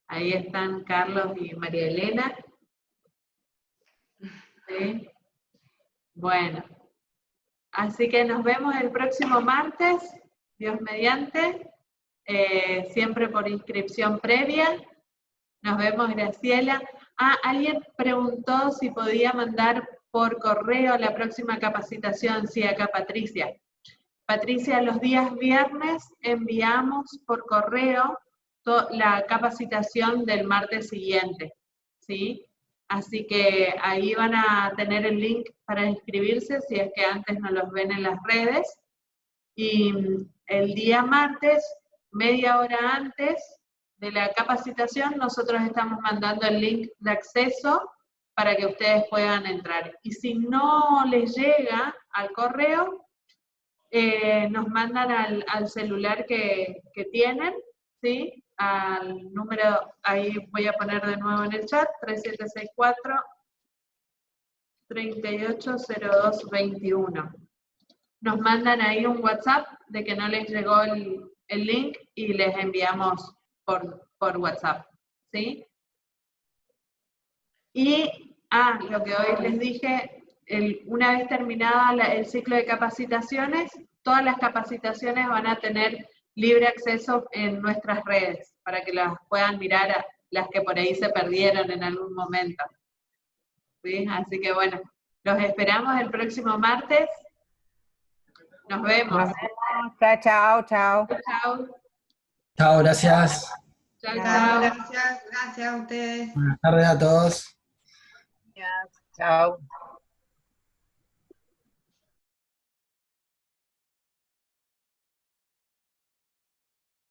Ahí están Carlos y María Elena. ¿Sí? Bueno, así que nos vemos el próximo martes, Dios mediante, siempre por inscripción previa. Nos vemos, Graciela. Alguien preguntó si podía mandar por correo la próxima capacitación. Sí, acá Patricia. Patricia, los días viernes enviamos por correo la capacitación del martes siguiente, ¿sí? Así que ahí van a tener el link para inscribirse si es que antes no los ven en las redes. Y el día martes, media hora antes de la capacitación, nosotros estamos mandando el link de acceso para que ustedes puedan entrar. Y si no les llega al correo, nos mandan al celular que tienen, ¿sí? Al número, ahí voy a poner de nuevo en el chat, 3764-380221. Nos mandan ahí un WhatsApp de que no les llegó el link y les enviamos por WhatsApp, ¿sí? Y, lo que hoy les dije, una vez terminada el ciclo de capacitaciones, todas las capacitaciones van a tener libre acceso en nuestras redes, para que las puedan mirar las que por ahí se perdieron en algún momento. ¿Sí? Así que bueno, los esperamos el próximo martes. Nos vemos. Nos vemos. Chao, chao. Chao. Chao, gracias. Chao, Chao, chao. gracias a ustedes. Buenas tardes a todos. Chao.